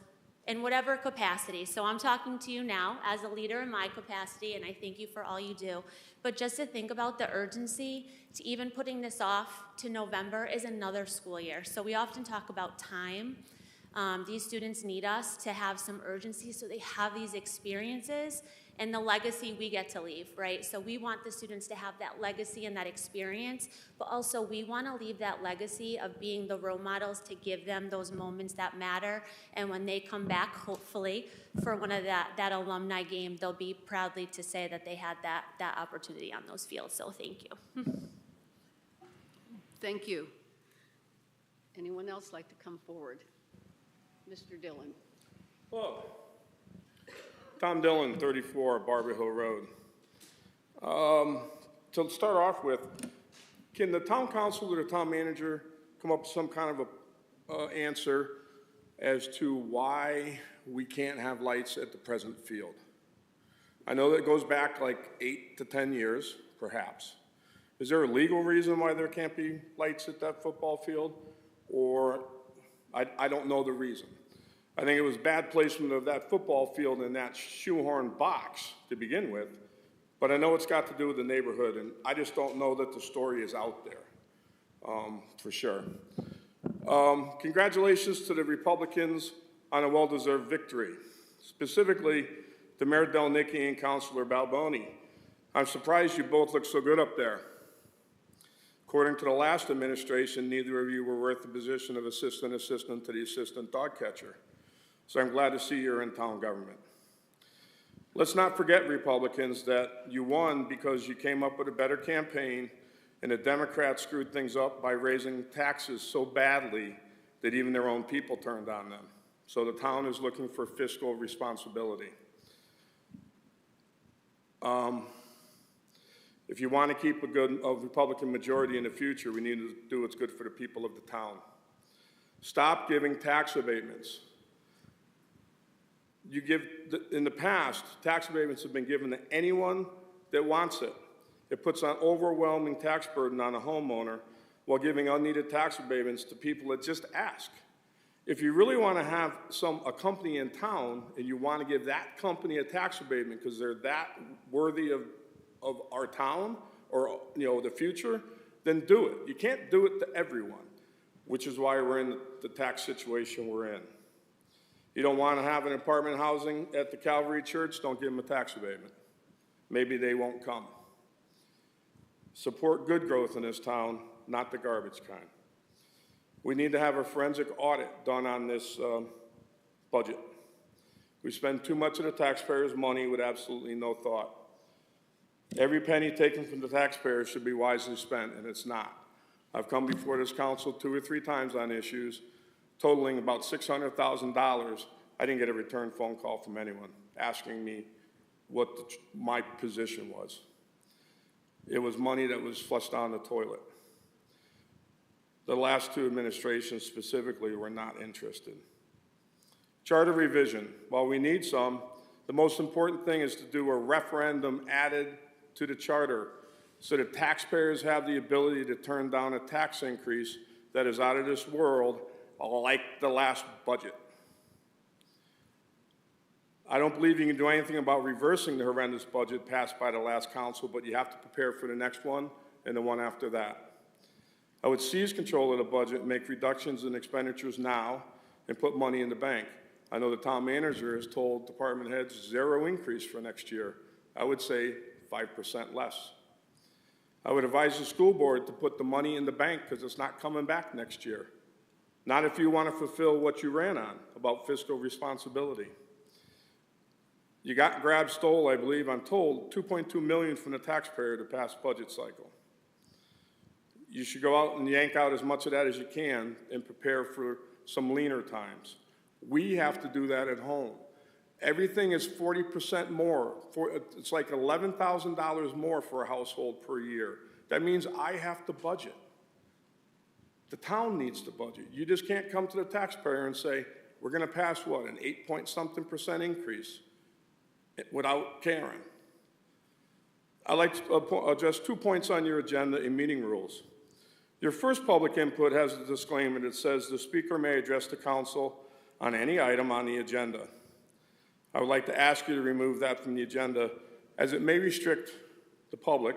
in whatever capacity. So I'm talking to you now as a leader in my capacity, and I thank you for all you do. But just to think about the urgency to even putting this off to November is another school year. So we often talk about time. These students need us to have some urgency so they have these experiences and the legacy we get to leave, right? So we want the students to have that legacy and that experience, but also we want to leave that legacy of being the role models to give them those moments that matter. And when they come back, hopefully, for one of that alumni game, they'll be proudly to say that they had that opportunity on those fields. So thank you. Thank you. Anyone else like to come forward? Mr. Dillon. Hello. Tom Dillon, 34 Barber Hill Road. To start off with, can the town council or the town manager come up with some kind of a answer as to why we can't have lights at the present field? I know that goes back like 8 to 10 years, perhaps. Is there a legal reason why there can't be lights at that football field? Or I don't know the reason. I think it was bad placement of that football field in that shoehorn box to begin with, but I know it's got to do with the neighborhood, and I just don't know that the story is out there, for sure. Congratulations to the Republicans on a well-deserved victory, specifically to Mayor Delnicki and Councilor Balboni. I'm surprised you both look so good up there. According to the last administration, neither of you were worth the position of assistant to the assistant dog catcher. So I'm glad to see you're in town government. Let's not forget, Republicans, that you won because you came up with a better campaign and the Democrats screwed things up by raising taxes so badly that even their own people turned on them. So the town is looking for fiscal responsibility. If you want to keep a Republican majority in the future, we need to do what's good for the people of the town. Stop giving tax abatements. In the past, tax abatements have been given to anyone that wants it. It puts an overwhelming tax burden on a homeowner while giving unneeded tax abatements to people that just ask. If you really want to have a company in town and you want to give that company a tax abatement because they're that worthy of our town or the future, then do it. You can't do it to everyone, which is why we're in the tax situation we're in. You don't want to have an apartment housing at the Calvary Church, don't give them a tax abatement. Maybe they won't come. Support good growth in this town, not the garbage kind. We need to have a forensic audit done on this budget. We spend too much of the taxpayers' money with absolutely no thought. Every penny taken from the taxpayers should be wisely spent, and it's not. I've come before this council 2 or 3 times on issues totaling about $600,000. I didn't get a return phone call from anyone asking me what my position was. It was money that was flushed down the toilet. The last 2 administrations specifically were not interested. Charter revision. While we need some, the most important thing is to do a referendum added to the charter so that taxpayers have the ability to turn down a tax increase that is out of this world, like the last budget. I don't believe you can do anything about reversing the horrendous budget passed by the last council, but you have to prepare for the next one and the one after that. I would seize control of the budget, make reductions in expenditures now, and put money in the bank. I know the town manager has told department heads 0 increase for next year. I would say 5% less. I would advise the school board to put the money in the bank because it's not coming back next year. Not if you want to fulfill what you ran on about fiscal responsibility. You got grab stole, I believe, I'm told, $2.2 million from the taxpayer the past budget cycle. You should go out and yank out as much of that as you can and prepare for some leaner times. We have to do that at home. Everything is 40% more. It's like $11,000 more for a household per year. That means I have to budget. The town needs to budget. You just can't come to the taxpayer and say, we're going to pass what, an 8-point-something% increase without caring. I'd like to address 2 points on your agenda in meeting rules. Your first public input has a disclaimer that says the speaker may address the council on any item on the agenda. I would like to ask you to remove that from the agenda, as it may restrict the public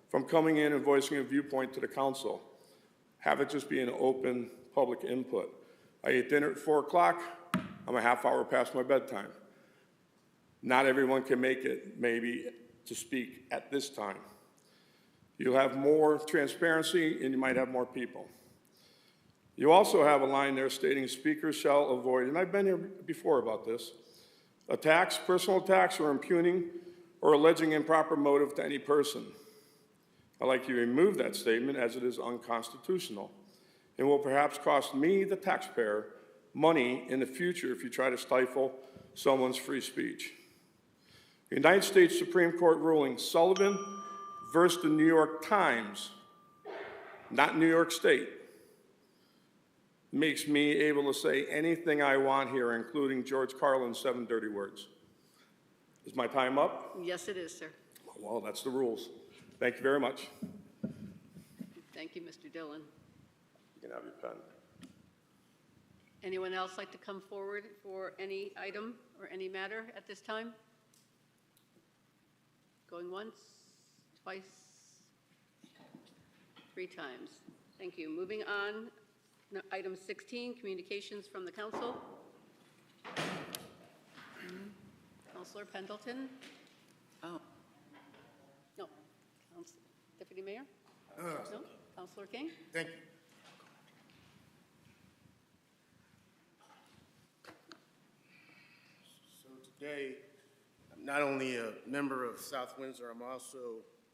from coming in and voicing a viewpoint to the council. Have it just be an open public input. I eat dinner at 4 o'clock. I'm a half hour past my bedtime. Not everyone can make it, maybe, to speak at this time. You'll have more transparency and you might have more people. You also have a line there stating speakers shall avoid, and I've been here before about this, attacks, personal attacks, or impugning or alleging improper motive to any person. I'd like you to remove that statement as it is unconstitutional and will perhaps cost me, the taxpayer, money in the future if you try to stifle someone's free speech. United States Supreme Court ruling Sullivan versus the New York Times, not New York State, makes me able to say anything I want here, including George Carlin's 7 dirty words. Is my time up? Yes, it is, sir. Well, that's the rules. Thank you very much. Thank you, Mr. Dillon. You can have your pen. Anyone else like to come forward for any item or any matter at this time? Going once, twice, 3 times. Thank you. Moving on, item 16, communications from the council. Councilor Pendleton? Oh. No. Deputy Mayor? No. Councilor King? Thank you. So today, I'm not only a member of South Windsor, I'm also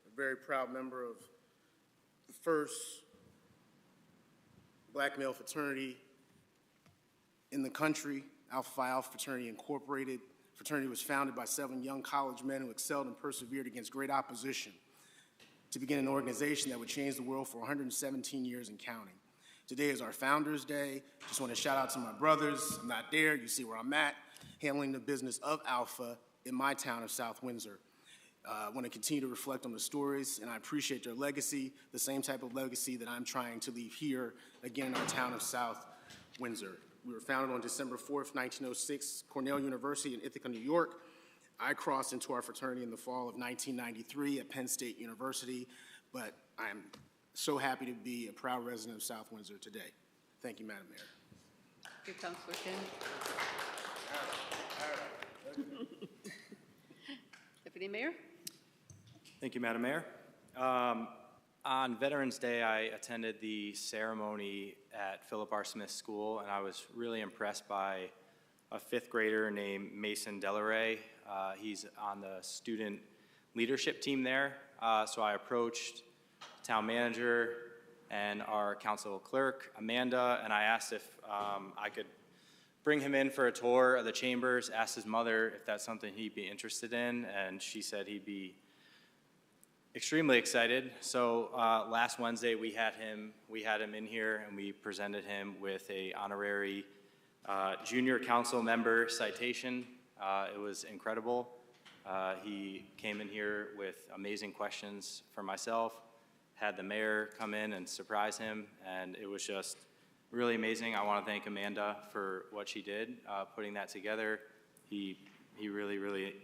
a very proud member of the first black male fraternity in the country, Alpha Phi Alpha Fraternity Incorporated. Fraternity was founded by 7 young college men who excelled and persevered against great opposition to begin an organization that would change the world for 117 years and counting. Today is our Founders Day. Just want to shout out to my brothers. I'm not there. You see where I'm at, handling the business of Alpha in my town of South Windsor. I want to continue to reflect on the stories, and I appreciate their legacy, the same type of legacy that I'm trying to leave here, again, in our town of South Windsor. We were founded on December 4th, 1906, Cornell University in Ithaca, New York. I crossed into our fraternity in the fall of 1993 at Penn State University, but I'm so happy to be a proud resident of South Windsor today. Thank you, Madam Mayor. Thank you, Councilor King. Deputy Mayor? Thank you, Madam Mayor. On Veterans Day, I attended the ceremony at Philip R. Smith School, and I was really impressed by a 5th grader named Mason Delaray. He's on the student leadership team there. So I approached the town manager and our council clerk, Amanda, and I asked if I could bring him in for a tour of the chambers, asked his mother if that's something he'd be interested in, and she said he'd be extremely excited. So last Wednesday we had him in here, and we presented him with a honorary junior council member citation. It was incredible. He came in here with amazing questions for myself, had the mayor come in and surprise him, and it was just really amazing. I want to thank Amanda for what she did, putting that together. He really, really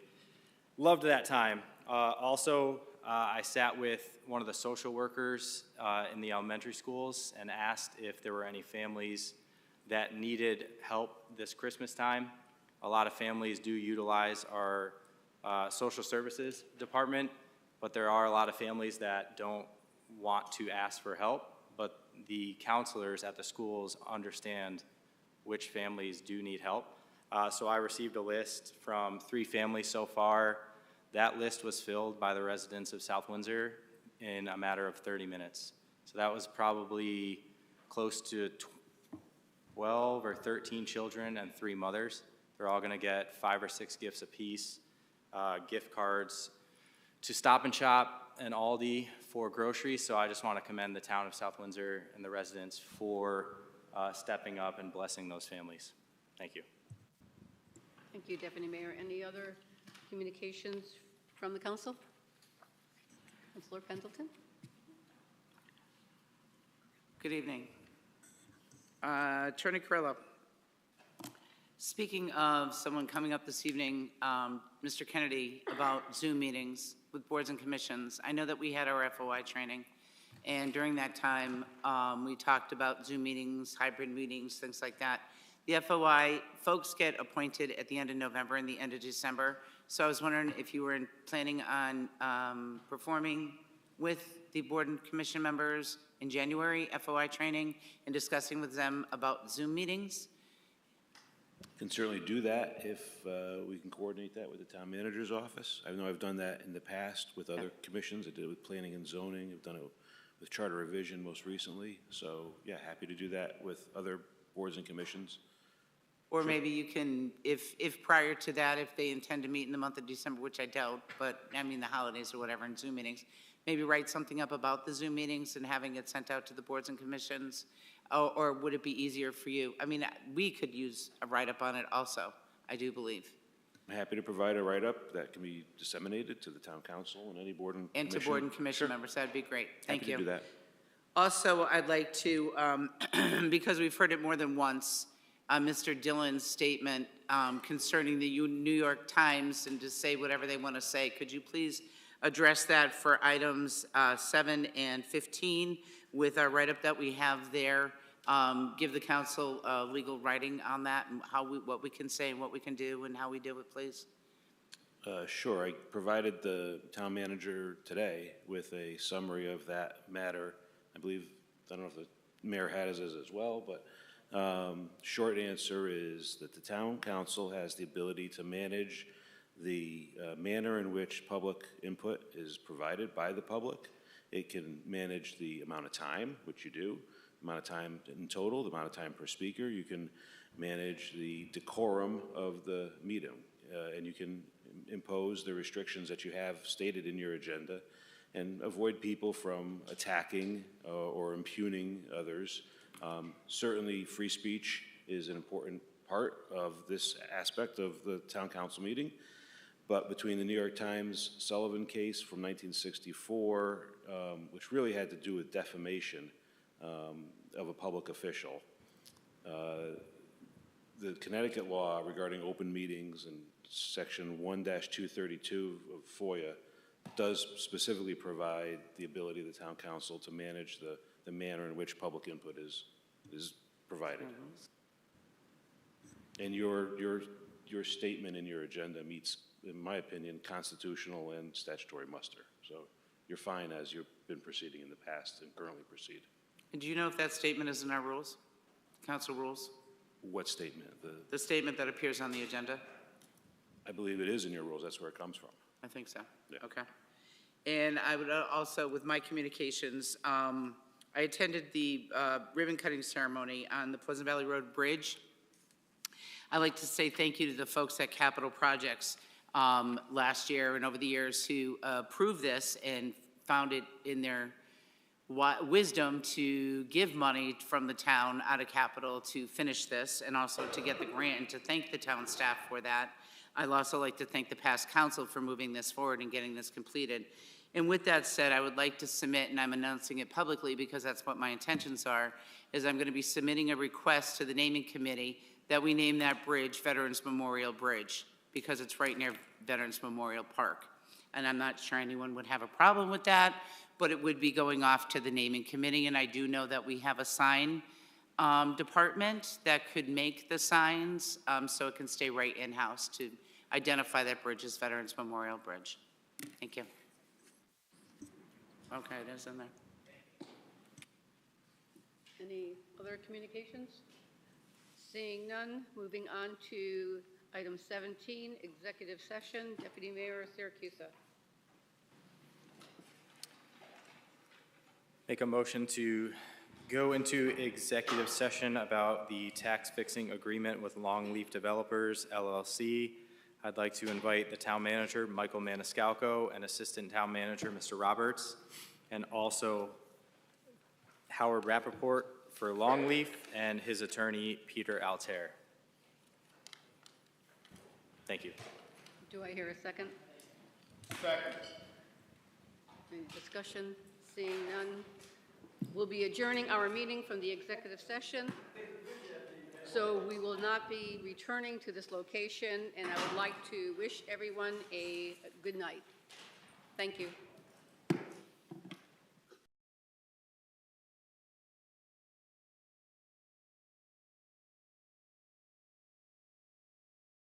loved that time. Also, I sat with one of the social workers in the elementary schools and asked if there were any families that needed help this Christmas time. A lot of families do utilize our social services department, but there are a lot of families that don't want to ask for help, but the counselors at the schools understand which families do need help. So I received a list from 3 families so far. That list was filled by the residents of South Windsor in a matter of 30 minutes. So that was probably close to 12 or 13 children and 3 mothers. They're all gonna get 5 or 6 gifts apiece, gift cards to Stop and Shop and Aldi for groceries. So I just wanna commend the town of South Windsor and the residents for stepping up and blessing those families. Thank you. Thank you, Deputy Mayor. Any other communications from the council? Councilor Pendleton? Good evening. Attorney Carrillo. Speaking of someone coming up this evening, Mr. Kennedy, about Zoom meetings with boards and commissions. I know that we had our FOI training, and during that time, we talked about Zoom meetings, hybrid meetings, things like that. The FOI folks get appointed at the end of November and the end of December. So I was wondering if you were planning on performing with the board and commission members in January, FOI training, and discussing with them about Zoom meetings. Can certainly do that if we can coordinate that with the town manager's office. I know I've done that in the past with other commissions. I did it with planning and zoning. I've done it with charter revision most recently. So yeah, happy to do that with other boards and commissions. Or maybe you can, if prior to that, if they intend to meet in the month of December, which I doubt, but I mean the holidays or whatever, and Zoom meetings, maybe write something up about the Zoom meetings and having it sent out to the boards and commissions, or would it be easier for you? I mean, we could use a write-up on it also, I do believe. I'm happy to provide a write-up that can be disseminated to the town council and any board and commission. And to board and commission members, that'd be great. Thank you. Happy to do that. Also, I'd like to, because we've heard it more than once, Mr. Dillon's statement concerning the New York Times, and to say whatever they want to say. Could you please address that for items 7 and 15 with our write-up that we have there? Give the council legal writing on that and what we can say and what we can do and how we do it, please. Sure. I provided the town manager today with a summary of that matter. I believe, I don't know if the mayor had his as well, but short answer is that the town council has the ability to manage the manner in which public input is provided by the public. It can manage the amount of time, which you do, the amount of time in total, the amount of time per speaker. You can manage the decorum of the meeting, and you can impose the restrictions that you have stated in your agenda and avoid people from attacking or impugning others. Certainly, free speech is an important part of this aspect of the town council meeting. But between the New York Times Sullivan case from 1964, which really had to do with defamation of a public official, the Connecticut law regarding open meetings and section 1-232 of FOIA does specifically provide the ability of the town council to manage the manner in which public input is provided. And your statement in your agenda meets, in my opinion, constitutional and statutory muster. So you're fine as you've been proceeding in the past and currently proceed. And do you know if that statement is in our rules, council rules? What statement? The statement that appears on the agenda? I believe it is in your rules. That's where it comes from. I think so. Yeah. Okay. And I would also, with my communications, I attended the ribbon cutting ceremony on the Pleasant Valley Road Bridge. I'd like to say thank you to the folks at Capital Projects last year and over the years who approved this and found it in their wisdom to give money from the town out of capital to finish this and also to get the grant and to thank the town staff for that. I'd also like to thank the past council for moving this forward and getting this completed. And with that said, I would like to submit, and I'm announcing it publicly because that's what my intentions are, is I'm going to be submitting a request to the naming committee that we name that bridge Veterans Memorial Bridge, because it's right near Veterans Memorial Park. And I'm not sure anyone would have a problem with that, but it would be going off to the naming committee. And I do know that we have a sign department that could make the signs so it can stay right in-house to identify that bridge as Veterans Memorial Bridge. Thank you. Okay, it is in there. Any other communications? Seeing none, moving on to item 17, executive session. Deputy Mayor Siracusa. Make a motion to go into executive session about the tax fixing agreement with Longleaf Developers, LLC. I'd like to invite the town manager, Michael Maniscalco, and assistant town manager, Mr. Roberts, and also Howard Rappaport for Longleaf and his attorney, Peter Altair. Thank you. Do I hear a second? Second. Any discussion? Seeing none, we'll be adjourning our meeting from the executive session. So we will not be returning to this location, and I would like to wish everyone a good night. Thank you.